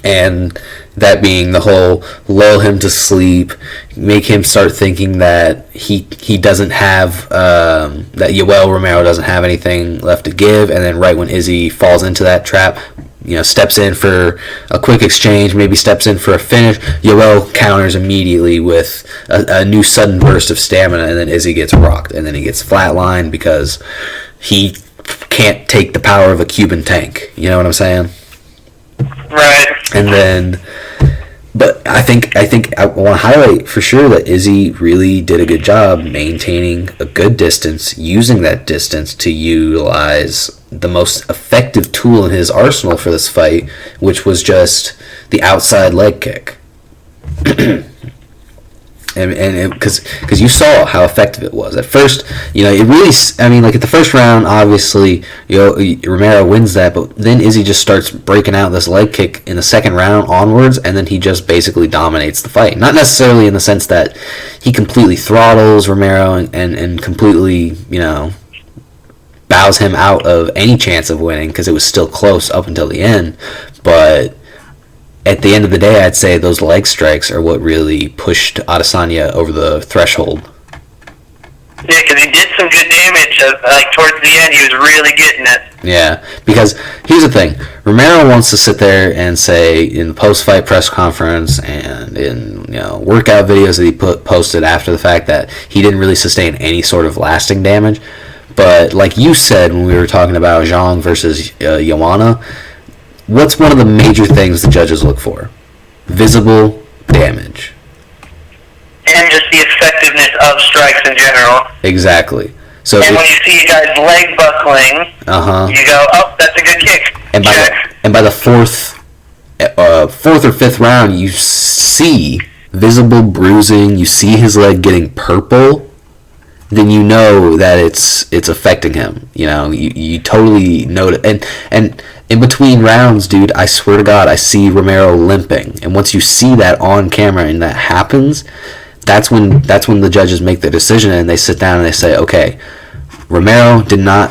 And that being the whole lull him to sleep, make him start thinking that he doesn't have, that Yoel Romero doesn't have anything left to give, and then right when Izzy falls into that trap, steps in for a quick exchange, maybe steps in for a finish, Yoel counters immediately with a new sudden burst of stamina, and then Izzy gets rocked, and then he gets flatlined because he can't take the power of a Cuban tank. You know what I'm saying? Right. And then, but I think I want to highlight for sure that Izzy really did a good job maintaining a good distance, using that distance to utilize the most effective tool in his arsenal for this fight, which was just the outside leg kick. And because you saw how effective it was at first, it really. I mean, like at the first round, obviously, Romero wins that, but then Izzy just starts breaking out this leg kick in the second round onwards, and then he just basically dominates the fight. Not necessarily in the sense that he completely throttles Romero and completely, bows him out of any chance of winning, because it was still close up until the end, but at the end of the day, I'd say those leg strikes are what really pushed Adesanya over the threshold. Yeah, because he did some good damage. Like towards the end, he was really getting it. Yeah, because here's the thing: Romero wants to sit there and say in the post-fight press conference and in workout videos that he posted after the fact that he didn't really sustain any sort of lasting damage. But like you said when we were talking about Zhang versus Joanna, what's one of the major things the judges look for? Visible damage. And just the effectiveness of strikes in general. Exactly. So when you see a guy's leg buckling, you go, oh, that's a good kick. And by the fourth or fifth round, you see visible bruising, you see his leg getting purple, then you know that it's affecting him. You totally know it. And in between rounds, dude, I swear to God, I see Romero limping. And once you see that on camera and that happens, that's when the judges make their decision and they sit down and they say, okay, Romero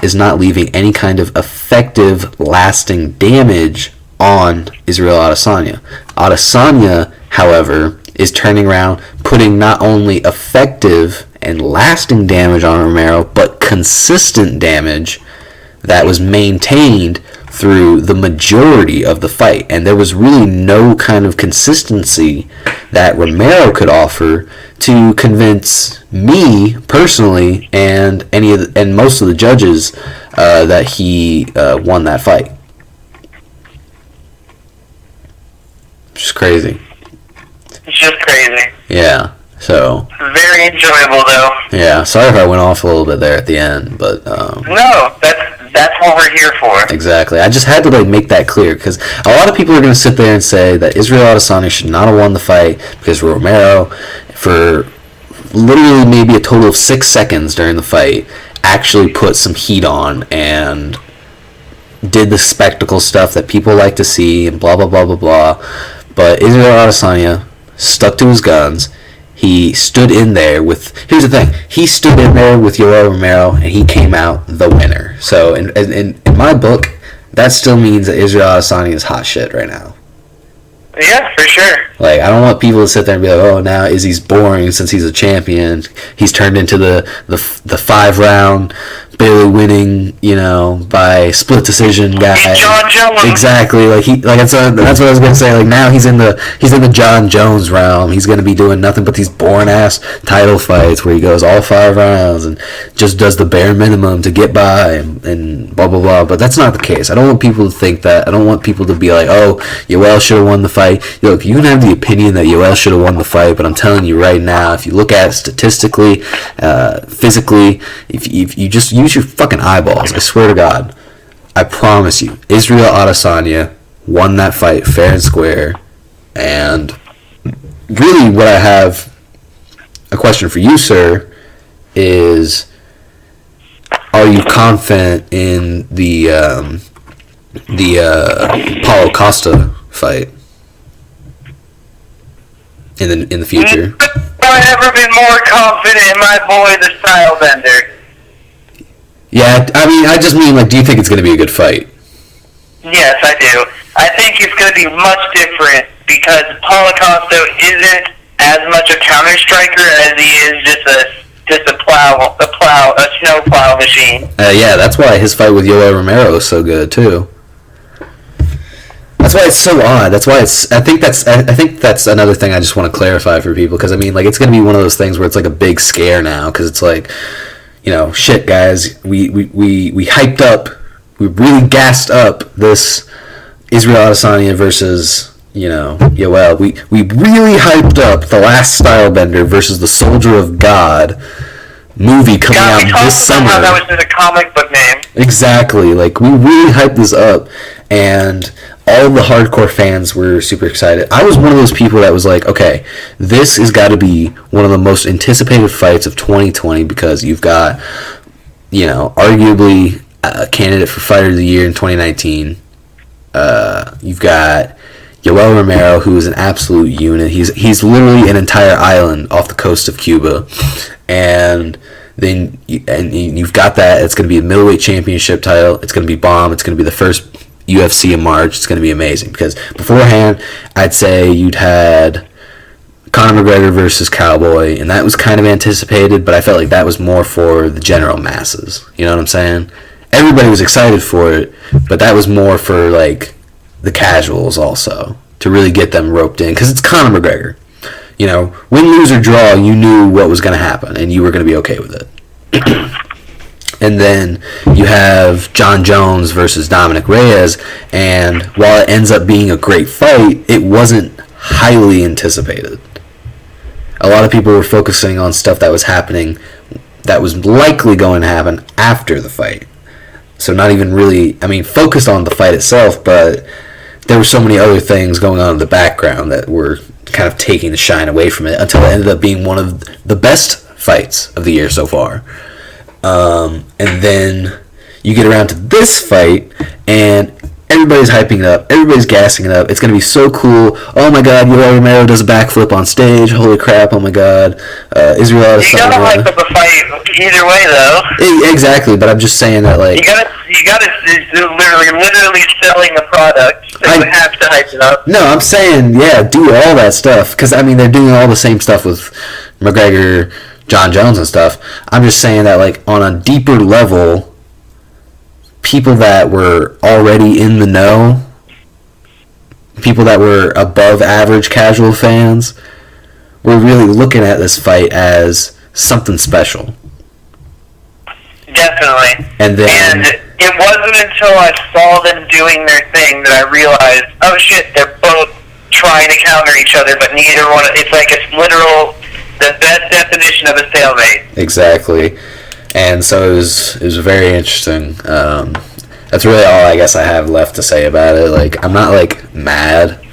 is not leaving any kind of effective, lasting damage on Israel Adesanya. Adesanya, however, is turning around, putting not only effective and lasting damage on Romero, but consistent damage that was maintained through the majority of the fight. And there was really no kind of consistency that Romero could offer to convince me personally and most of the judges that he won that fight. Just crazy. It's just crazy. Yeah. So. Very enjoyable, though. Yeah. Sorry if I went off a little bit there at the end, but. No, that's what we're here for. Exactly. I just had to make that clear because a lot of people are going to sit there and say that Israel Adesanya should not have won the fight because Romero, for literally maybe a total of 6 seconds during the fight, actually put some heat on and did the spectacle stuff that people like to see and blah blah blah blah blah. But Israel Adesanya stuck to his guns. He stood in there with... Here's the thing. He stood in there with Yoel Romero, and he came out the winner. So, in my book, that still means that Israel Adesanya is hot shit right now. Yeah, for sure. I don't want people to sit there and be like, oh, now Izzy's boring since he's a champion. He's turned into the 5-round, barely winning, by split decision guy. John Jones. Exactly. That's what I was gonna say. Now he's in the John Jones realm. He's gonna be doing nothing but these boring ass title fights where he goes all 5 rounds and just does the bare minimum to get by and blah blah blah. But that's not the case. I don't want people to think that. I don't want people to be like, oh, Yoel should have won the fight. Look, you can have the opinion that Yoel should have won the fight, but I'm telling you right now, if you look at it statistically, physically, if you just use your fucking eyeballs, I swear to God, I promise you, Israel Adesanya won that fight fair and square. And really what I have a question for you, sir, is are you confident in the Paulo Costa fight in the future? I've never been more confident in my boy, the style bender. Yeah, I just mean, do you think it's going to be a good fight? Yes, I do. I think it's going to be much different because Paulo Costa isn't as much a counter striker as he is just a snow plow machine. Yeah, that's why his fight with Yoel Romero is so good too. That's why it's so odd. That's why I think that's another thing I just want to clarify for people because it's going to be one of those things where it's a big scare now because it's shit, guys, we hyped up, we really gassed up this Israel Adesanya versus, Yoel. We really hyped up the last Stylebender versus the Soldier of God movie coming out this summer. That was just a comic book name. Exactly. We really hyped this up, and all the hardcore fans were super excited. I was one of those people that was like, okay, this has got to be one of the most anticipated fights of 2020 because you've got, arguably a candidate for Fighter of the Year in 2019. You've got Yoel Romero, who is an absolute unit. He's literally an entire island off the coast of Cuba. And then you've got that. It's going to be a middleweight championship title. It's going to be bomb. It's going to be the first UFC in March. It's going to be amazing because beforehand, I'd say you'd had Conor McGregor versus Cowboy, and that was kind of anticipated, but I felt like that was more for the general masses. You know what I'm saying? Everybody was excited for it, but that was more for the casuals also to really get them roped in because it's Conor McGregor. Win, lose, or draw, you knew what was going to happen, and you were going to be okay with it. And then you have John Jones versus Dominic Reyes, and while it ends up being a great fight, it wasn't highly anticipated. A lot of people were focusing on stuff that was happening that was likely going to happen after the fight. So not even really, focused on the fight itself, but there were so many other things going on in the background that were kind of taking the shine away from it until it ended up being one of the best fights of the year so far. And then you get around to this fight, and everybody's hyping it up. Everybody's gassing it up. It's going to be so cool. Oh, my God, Yoel Romero does a backflip on stage. Holy crap, oh, my God. Israel Adesanya. You got to hype up a fight either way, though. Exactly, but I'm just saying that, You got to literally selling a product, so you have to hype it up. No, I'm saying, yeah, do all that stuff. Because, they're doing all the same stuff with McGregor, John Jones and stuff. I'm just saying that, like, on a deeper level, people that were already in the know, people that were above average casual fans, were really looking at this fight as something special. Definitely. And it wasn't until I saw them doing their thing that I realized, oh shit, they're both trying to counter each other, but neither one. It's like it's literal, the best definition of a stalemate. Exactly. And so it was very interesting. That's really all I guess I have left to say about it. Like, I'm not, like, mad.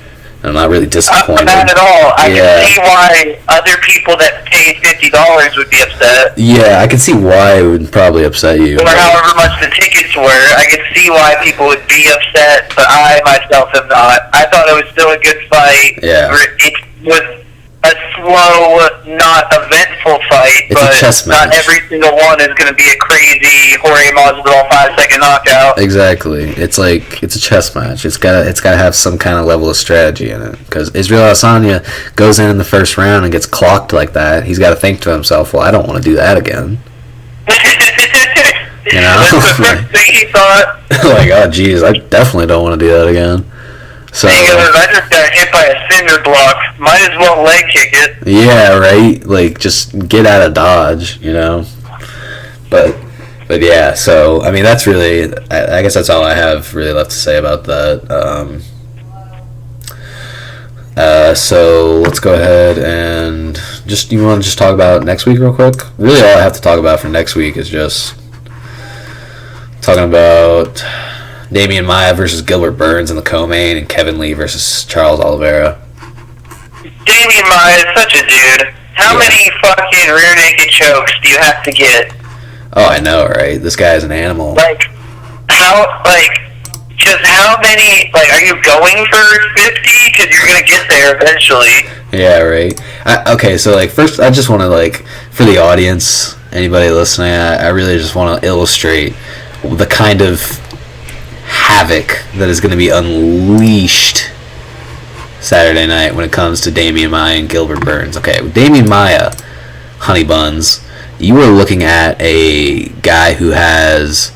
I'm not really disappointed. Not at all. I can see why other people that paid $50 would be upset. Yeah, I can see why it would probably upset you. Or however much the tickets were. I can see why people would be upset, but I myself am not. I thought it was still a good fight. Yeah. It was a slow, not eventful fight, it's but a chess match. Not every single one is going to be a crazy Jorge Masvidal 5-second knockout. Exactly. It's like, it's a chess match. It's got to have some kind of level of strategy in it. Because Israel Adesanya goes in the first round and gets clocked like that. He's got to think to himself, well, I don't want to do that again. You know? That's the first thing he thought. Like, oh, geez, I definitely don't want to do that again. So, I just got hit by a cinder block. Might as well leg kick it. Yeah, right? Like, just get out of Dodge, you know? But yeah, so, I mean, that's really, I guess that's all I have really left to say about that. So, let's go ahead and you want to just talk about next week real quick? Really, all I have to talk about for next week is just talking about Damian Maia versus Gilbert Burns in the co-main, and Kevin Lee versus Charles Oliveira. Damian Maia is such a dude. How many fucking rear naked chokes do you have to get? Oh, I know, right? This guy is an animal. Like, how many, are you going for 50? Because you're going to get there eventually. Yeah, right. Okay, so, first, I just want to, for the audience, anybody listening, I really just want to illustrate the kind of havoc that is going to be unleashed Saturday night when it comes to Damian Maia and Gilbert Burns. Okay, with Damian Maia, honey buns, you are looking at a guy who has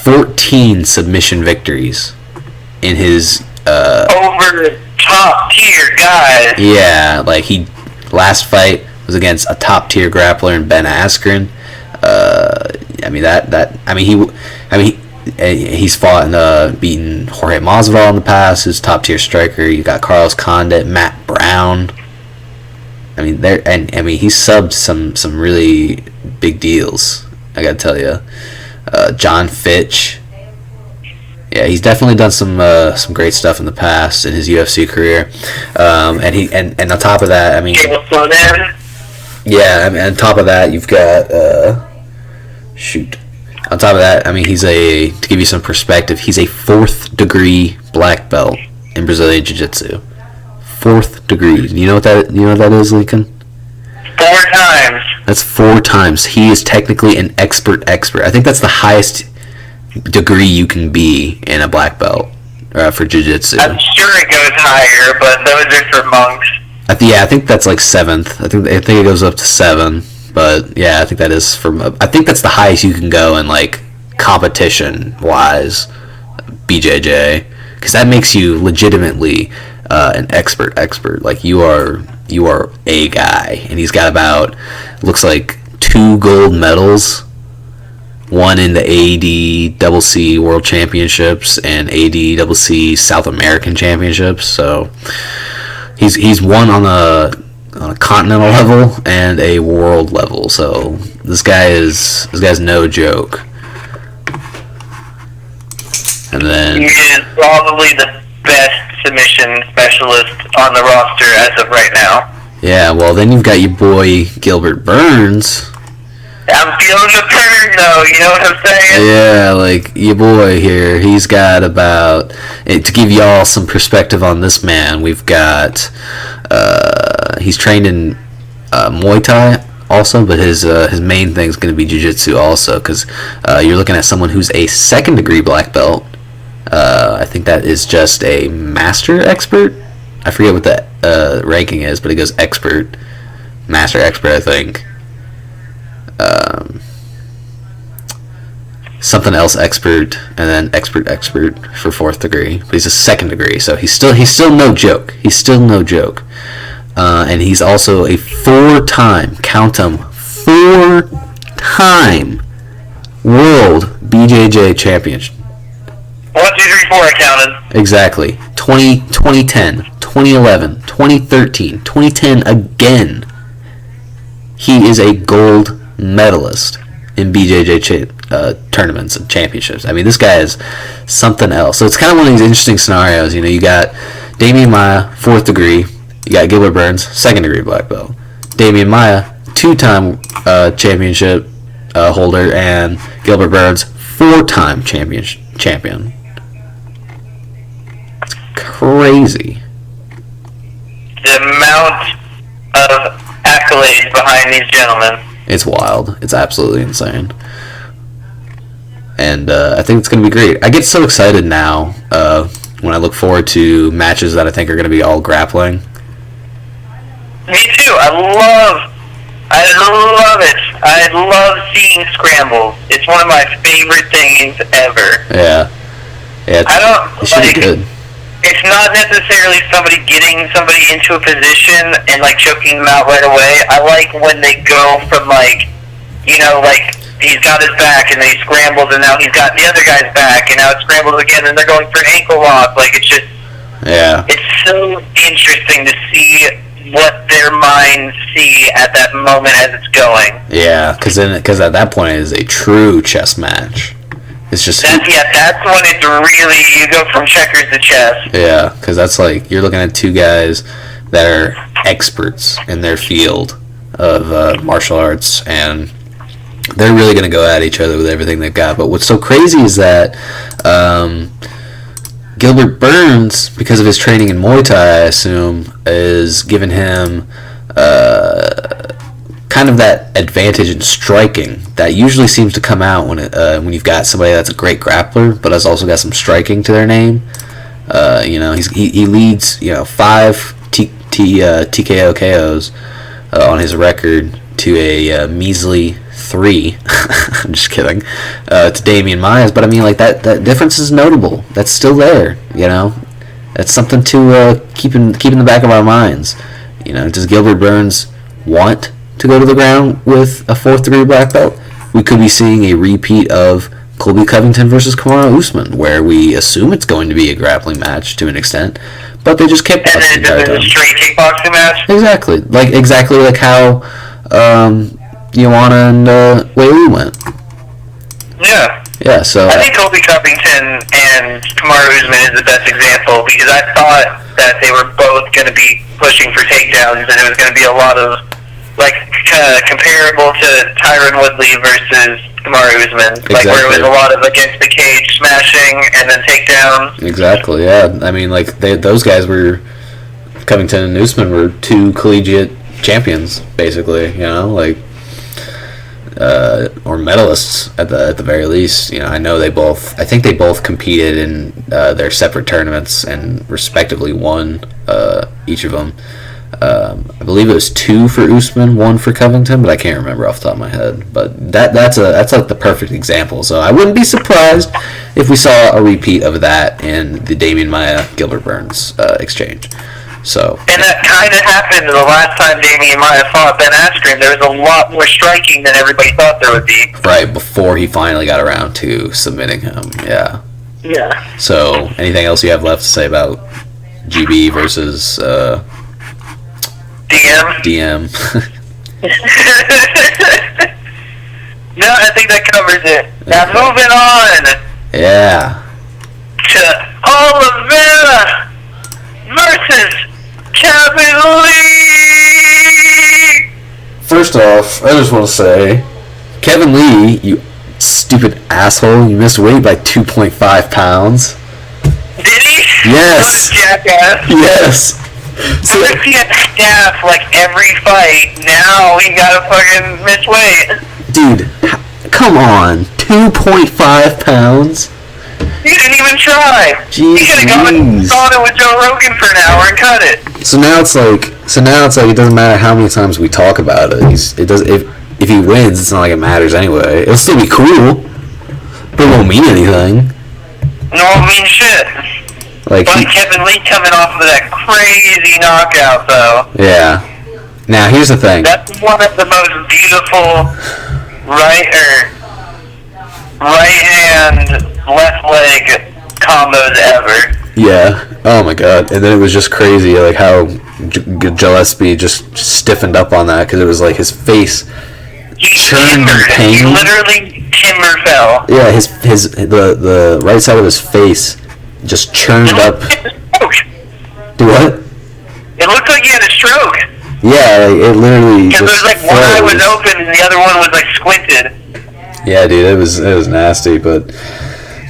14 submission victories in his over top tier guys. Yeah, he last fight was against a top tier grappler in Ben Askren. He's fought and beaten Jorge Masvidal in the past, who's top tier striker. You got Carlos Condit, Matt Brown. He's subbed some really big deals. I gotta tell you, John Fitch. Yeah, he's definitely done some great stuff in the past in his UFC career. And on top of that, on top of that, you've got On top of that, to give you some perspective, he's a 4th degree black belt in Brazilian Jiu-Jitsu. 4th degree. You know what that is, Lincoln? 4 times. That's 4 times. He is technically an expert. I think that's the highest degree you can be in a black belt for Jiu-Jitsu. I'm sure it goes higher, but those are for monks. I think that's 7th. I think it goes up to 7. But yeah, I think that is I think that's the highest you can go in competition wise, BJJ, because that makes you legitimately an expert. You are a guy, and he's got looks like 2 gold medals, one in the ADCC World Championships and ADCC South American Championships. So he's won on a continental level and a world level, so this guy's no joke. And then he is probably the best submission specialist on the roster as of right now. Yeah, well, then you've got your boy Gilbert Burns. I'm feeling the burn, though, you know what I'm saying? Yeah, your boy here, he's got to give y'all some perspective on this man, we've got, he's trained in Muay Thai also, but his main thing is going to be Jiu-Jitsu also, because you're looking at someone who's a 2nd degree black belt. I think that is just a master expert. I forget what the ranking is, but it goes expert, master expert, I think. something else expert, and then expert for 4th degree. But he's a 2nd degree, so he's still no joke. He's still no joke. And he's also a 4-time, count 'em, 4-time world BJJ champion. 1, 2, 3, 4, I counted. Exactly. 2010, 2011, 2013, 2010 again. He is a gold medalist in BJJ tournaments and championships. I mean, this guy is something else. So it's kind of one of these interesting scenarios. You know, you got Damian Maia, 4th degree. You got Gilbert Burns, 2nd degree black belt. Damian Maia, 2-time championship holder, and Gilbert Burns, 4-time champion. It's crazy. The amount of accolades behind these gentlemen. It's wild. It's absolutely insane. And I think it's going to be great. I get so excited now when I look forward to matches that I think are going to be all grappling. Me too. I love it. I love seeing scrambles. It's one of my favorite things ever. Yeah. It should be good. It's not necessarily somebody getting somebody into a position and like choking them out right away. I like when they go from like he's got his back and then he scrambles and now he's got the other guy's back and now it scrambles again and they're going for ankle lock. Like it's just it's so interesting to see what their minds see at that moment as it's going. Yeah, because at that point it is a true chess match. It's just that's when it's really you go from checkers to chess. Yeah, because that's like you're looking at 2 guys that are experts in their field of martial arts, and they're really going to go at each other with everything they've got. But what's so crazy is that Gilbert Burns, because of his training in Muay Thai, I assume, is giving him kind of that advantage in striking that usually seems to come out when you've got somebody that's a great grappler, but has also got some striking to their name. He leads 5 TKO KOs on his record to a measly 3. I'm just kidding. To Damian Maia's, but I mean, like that difference is notable. That's still there. That's something to keep in the back of our minds. Does Gilbert Burns want to go to the ground with a 4th degree black belt? We could be seeing a repeat of Colby Covington versus Kamaru Usman, where we assume it's going to be a grappling match to an extent, but they just kept and then a straight kickboxing match. Exactly like how Joanna and Weili went. Yeah. So I think Colby Covington and Kamaru Usman is the best example because I thought that they were both going to be pushing for takedowns and it was going to be a lot of comparable to Tyron Woodley versus Kamaru Usman, exactly. Where it was a lot of against the cage smashing and then takedowns. Exactly. Yeah. I mean, those guys were Covington and Usman were 2 collegiate champions, basically. Or medalists at the very least. I know I think they both competed in their separate tournaments and respectively won each of them. I believe it was 2 for Usman, 1 for Covington, but I can't remember off the top of my head. But that's like the perfect example. So I wouldn't be surprised if we saw a repeat of that in the Damian Maia Gilbert Burns exchange. And that kind of happened the last time Damian Maia fought Ben Askren. There was a lot more striking than everybody thought there would be. Right, before he finally got around to submitting him, yeah. Yeah. So, anything else you have left to say about GB versus DM? No, I think that covers it. Now moving on. Yeah. To Oliveira versus Kevin Lee. First off, I just want to say, Kevin Lee, you stupid asshole, you missed weight by 2.5 pounds. Did he? Yes. Jackass. Yes. So if he had staff like every fight, now he gotta fucking miss weight. Dude, come on, 2.5 pounds? He didn't even try. Jeez, he could have gone it with Joe Rogan for an hour and cut it. So now it's like it doesn't matter how many times we talk about it. if he wins, it's not like it matters anyway. It'll still be cool, but it won't mean anything. No, I mean shit. Like Kevin Lee coming off of that crazy knockout, though. Yeah. Now here's the thing. That's one of the most beautiful right hand, left leg combos ever. Yeah. Oh my god. And then it was just crazy, like how Gillespie just stiffened up on that because it was like his face churned in pain. He literally timber fell. Yeah, the right side of his face just churned up. Do what? It looked like he had a stroke. Yeah, like, it literally just. Because there's like one eye was open and the other one was like squinted. Yeah, dude, it was nasty, but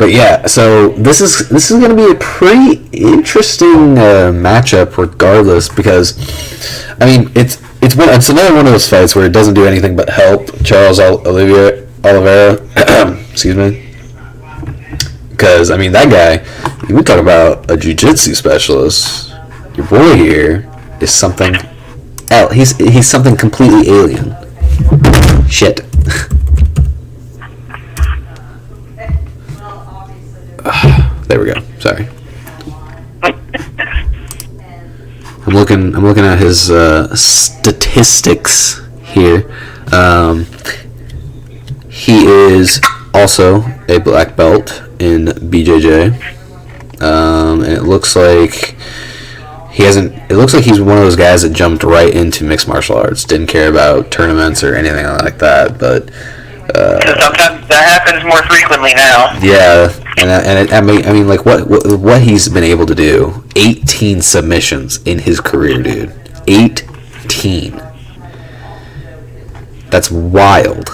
yeah. So this is gonna be a pretty interesting matchup, regardless, because I mean it's another one of those fights where it doesn't do anything but help Charles Oliveira. Excuse me. Because, I mean, that guy, we talk about a jiu-jitsu specialist. Your boy here is something else. He's something completely alien. Shit. There we go. Sorry. I'm looking at his statistics here. He is also a black belt in BJJ, and it looks like it looks like he's one of those guys that jumped right into mixed martial arts, didn't care about tournaments or anything like that. But sometimes that happens more frequently now. Yeah, I mean, like what he's been able to do. 18 submissions in his career, dude. 18. That's wild.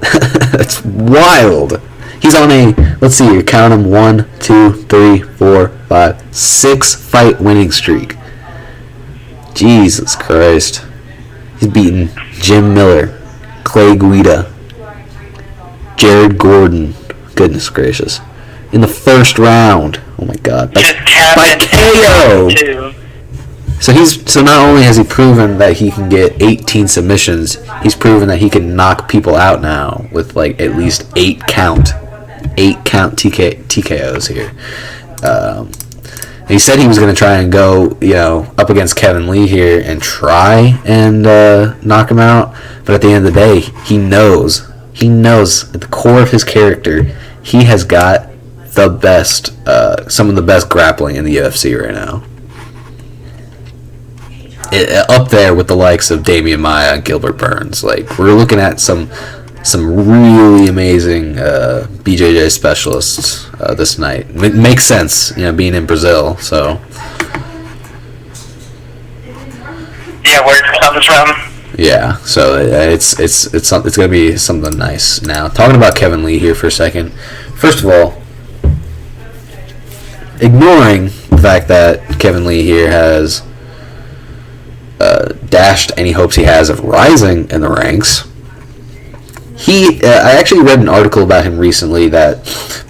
That's wild. He's on a, let's see here, count them, 1, 2, 3, 4, 5, 6 fight winning streak. Jesus Christ. He's beaten Jim Miller, Clay Guida, Jared Gordon. Goodness gracious. In the first round. Oh my god. By KO! So not only has he proven that he can get 18 submissions, he's proven that he can knock people out now with like at least 8 count TKOs here. He said he was going to try and go, up against Kevin Lee here and try and knock him out. But at the end of the day, he knows at the core of his character, he has got the best, some of the best grappling in the UFC right now. Up there with the likes of Damian Maia and Gilbert Burns. Like, we're looking at some really amazing BJJ specialists this night. It makes sense, being in Brazil. So yeah, where it comes from. Yeah, so it's gonna be something nice. Now, talking about Kevin Lee here for a second. First of all, ignoring the fact that Kevin Lee here has dashed any hopes he has of rising in the ranks. I actually read an article about him recently that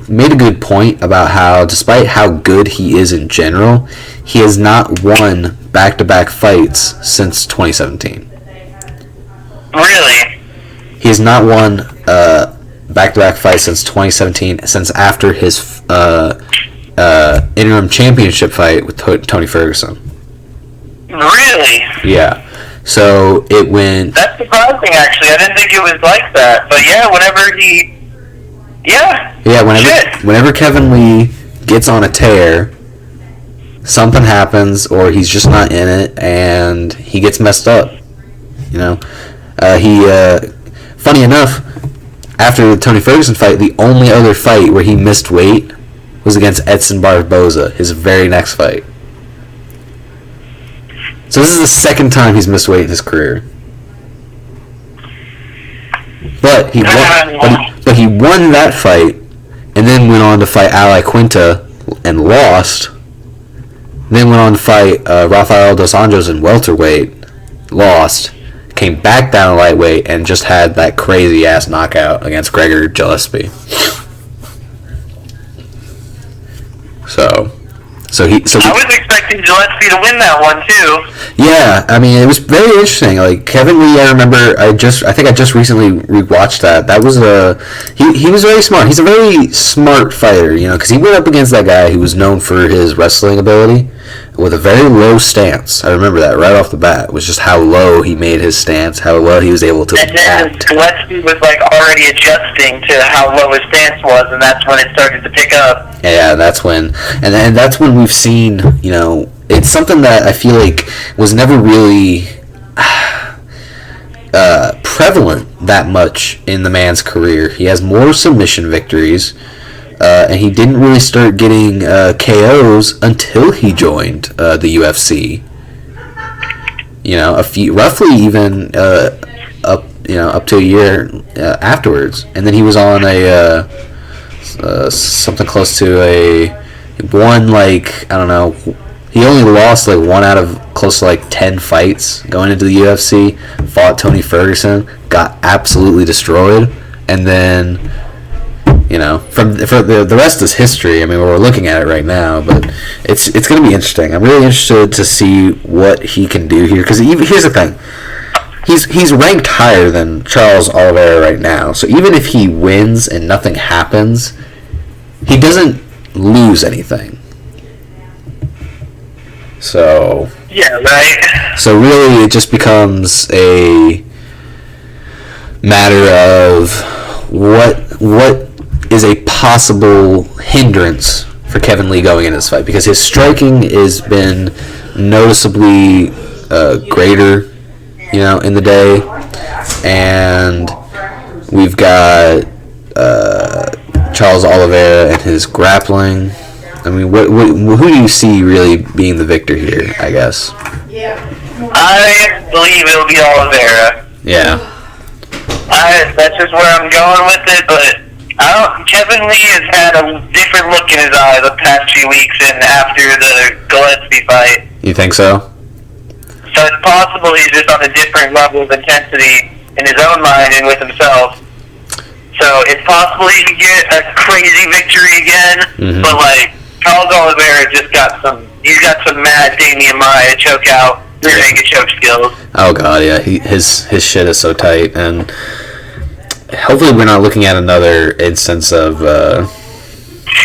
made a good point about how, despite how good he is in general, he has not won back-to-back fights since 2017. Really? He has not won back-to-back fights since 2017, since after his interim championship fight with Tony Ferguson. Really? Yeah. So it went... That's surprising, actually. I didn't think it was like that. But yeah, whenever he... Yeah. Yeah, whenever Kevin Lee gets on a tear, something happens, or he's just not in it, and he gets messed up. Funny enough, after the Tony Ferguson fight, the only other fight where he missed weight was against Edson Barboza, his very next fight. So this is the second time he's missed weight in his career. But he won that fight, and then went on to fight Ali Quinta and lost. Then went on to fight Rafael dos Anjos in welterweight, lost. Came back down to lightweight and just had that crazy ass knockout against Gregor Gillespie. So I was expecting Gillespie to win that one too. Yeah, I mean, it was very interesting. Like Kevin Lee, I remember. I think I just recently rewatched that. That was he was very smart. He's a very smart fighter, because he went up against that guy who was known for his wrestling ability with a very low stance. I remember that right off the bat. It was just how low he made his stance, how low he was able to and then Gillespie was like already adjusting to how low his stance was, and that's when it started to pick up. Yeah, that's when we've seen, it's something that I feel like was never really prevalent that much in the man's career. He has more submission victories, and he didn't really start getting KOs until he joined the UFC. Roughly even up to a year afterwards, and then he was on something close to he only lost like one out of close to like 10 fights going into the UFC. Fought Tony Ferguson, got absolutely destroyed, and then for the rest is history. I mean, we're looking at it right now, but it's going to be interesting. I'm really interested to see what he can do here, because here's the thing. He's ranked higher than Charles Oliveira right now, so even if he wins and nothing happens, he doesn't lose anything. So yeah, right. So really, it just becomes a matter of what is a possible hindrance for Kevin Lee going into this fight, because his striking has been noticeably greater, in the day, and we've got Charles Oliveira and his grappling. I mean, who do you see really being the victor here, I guess? I believe it'll be Oliveira. Yeah. That's just where I'm going with it, but Kevin Lee has had a different look in his eye the past few weeks and after the Gillespie fight. You think so? So it's possible he's just on a different level of intensity in his own mind and with himself. So it's possible he could get a crazy victory again, but Charles Oliveira he's got some mad Damian Maia choke out, rear naked choke skills. Oh god, yeah, his shit is so tight, and hopefully we're not looking at another instance of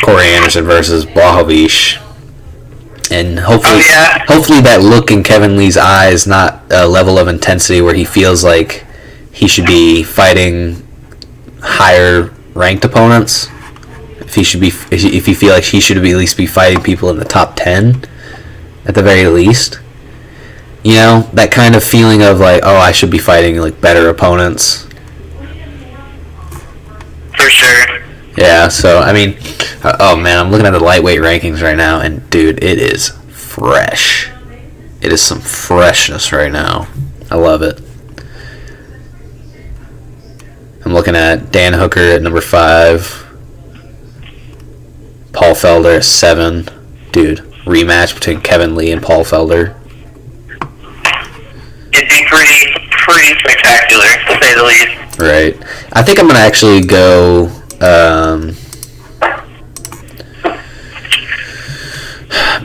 Corey Anderson versus Blachowicz. And hopefully that look in Kevin Lee's eye is not a level of intensity where he feels like he should be fighting higher ranked opponents. If you feel like he should at least be fighting people in the top 10 at the very least. That kind of feeling of like, oh, I should be fighting like better opponents. For sure. Yeah, so, I mean, oh man, I'm looking at the lightweight rankings right now, and dude, it is fresh. It is some freshness right now. I love it. I'm looking at Dan Hooker at number 5. Paul Felder at 7. Dude, rematch between Kevin Lee and Paul Felder. It'd be pretty spectacular, to say the least. Right. I think I'm going to actually go...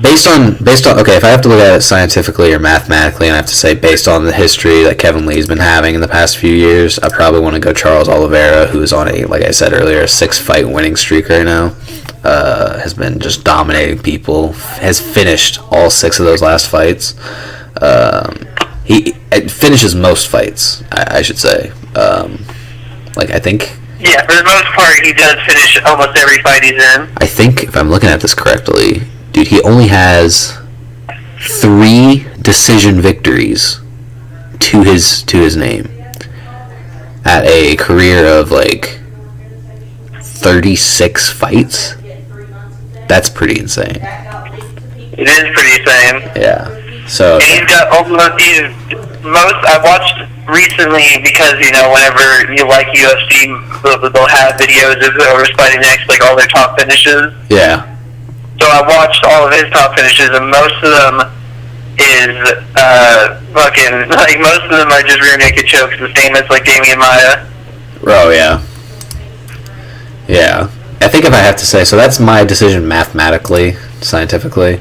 based on okay, if I have to look at it scientifically or mathematically, and I have to say based on the history that Kevin Lee's been having in the past few years, I probably want to go Charles Oliveira, who is on like I said earlier, a 6-fight winning streak right now. Has been just dominating people. Has finished all 6 of those last fights. He finishes most fights, I should say. I think. Yeah, for the most part, he does finish almost every fight he's in. I think, if I'm looking at this correctly, dude, he only has 3 decision victories to his name at a career of 36 fights. That's pretty insane. It is pretty insane. Yeah. So. And he's got I watched recently because, whenever you like UFC, they'll have videos of whoever's fighting next, all their top finishes. Yeah. So I watched all of his top finishes, and most of them is most of them are just rear naked chokes, the same as Damian Maia. Oh, yeah. Yeah. I think if I have to say, so that's my decision mathematically, scientifically,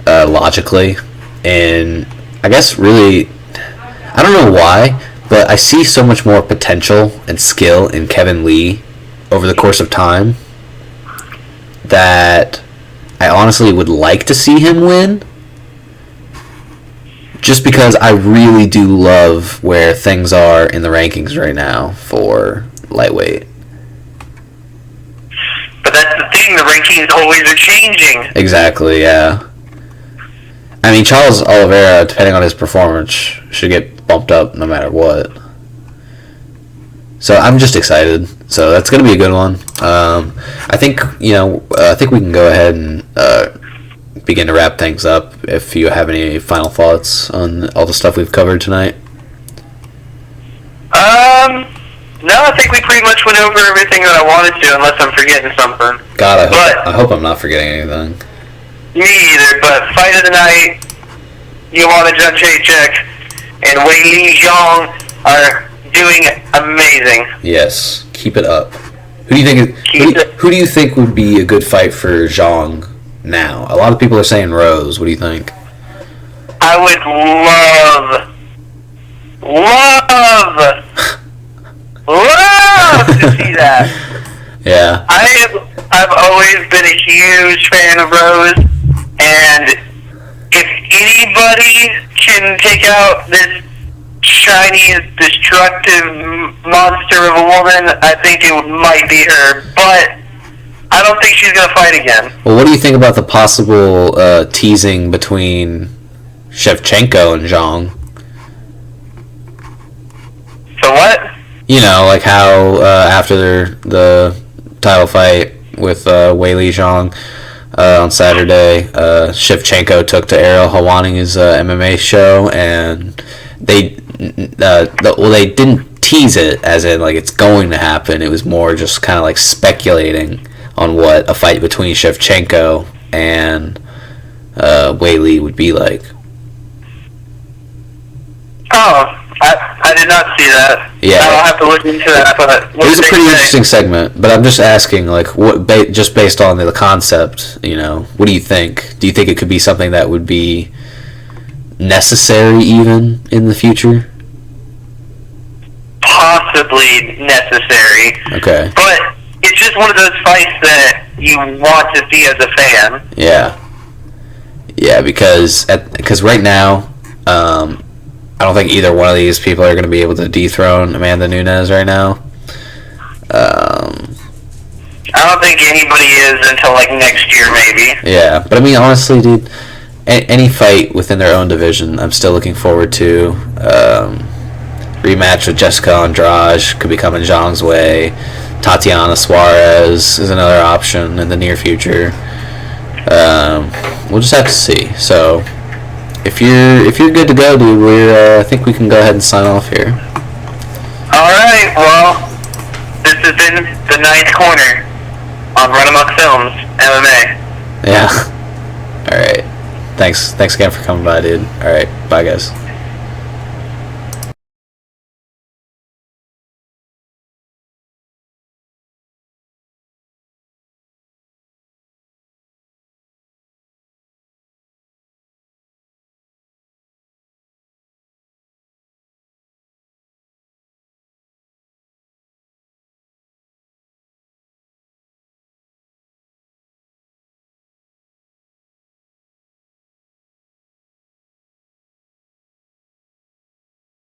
logically, and I guess really, I don't know why, but I see so much more potential and skill in Kevin Lee over the course of time that I honestly would like to see him win. Just because I really do love where things are in the rankings right now for lightweight. But that's the thing, the rankings always are changing. Exactly, yeah. I mean, Charles Oliveira, depending on his performance, should get bumped up no matter what. So I'm just excited. So that's going to be a good one. I think, I think we can go ahead and begin to wrap things up if you have any final thoughts on all the stuff we've covered tonight. No, I think we pretty much went over everything that I wanted to, unless I'm forgetting something. God, I hope I'm not forgetting anything. Me either, but fight of the night, Joanna Jędrzejczyk and Wei Li Zhang are doing amazing. Yes, keep it up. Who do you think would be a good fight for Zhang now? A lot of people are saying Rose. What do you think? I would love to see that. Yeah. I've always been a huge fan of Rose, and if anybody can take out this shiny, destructive monster of a woman, I think it might be her. But I don't think she's gonna fight again. Well, what do you think about the possible teasing between Shevchenko and Zhang? So what? Like how after the title fight with Wei Li Zhang on Saturday, Shevchenko took to Ariel Helwani's MMA show, and they didn't tease it as in like it's going to happen. It was more just kind of like speculating on what a fight between Shevchenko and Wei Li would be like. Oh, I did not see that. Yeah, I'll have to look into that. But it was a pretty interesting segment. But I'm just asking, like, what just based on the concept, what do you think? Do you think it could be something that would be necessary even in the future? Possibly necessary. Okay. But it's just one of those fights that you want to see as a fan. Yeah. Yeah, because right now, I don't think either one of these people are going to be able to dethrone Amanda Nunes right now. I don't think anybody is until like next year, maybe. Yeah, but I mean, honestly, dude, any fight within their own division, I'm still looking forward to. Rematch with Jessica Andrade could be coming Zhang's way. Tatiana Suarez is another option in the near future. We'll just have to see. So, if you're good to go, dude, I think we can go ahead and sign off here. All right. Well, this has been the Ninth Corner on Run Amok Films MMA. Yeah. All right. Thanks again for coming by, dude. All right. Bye, guys.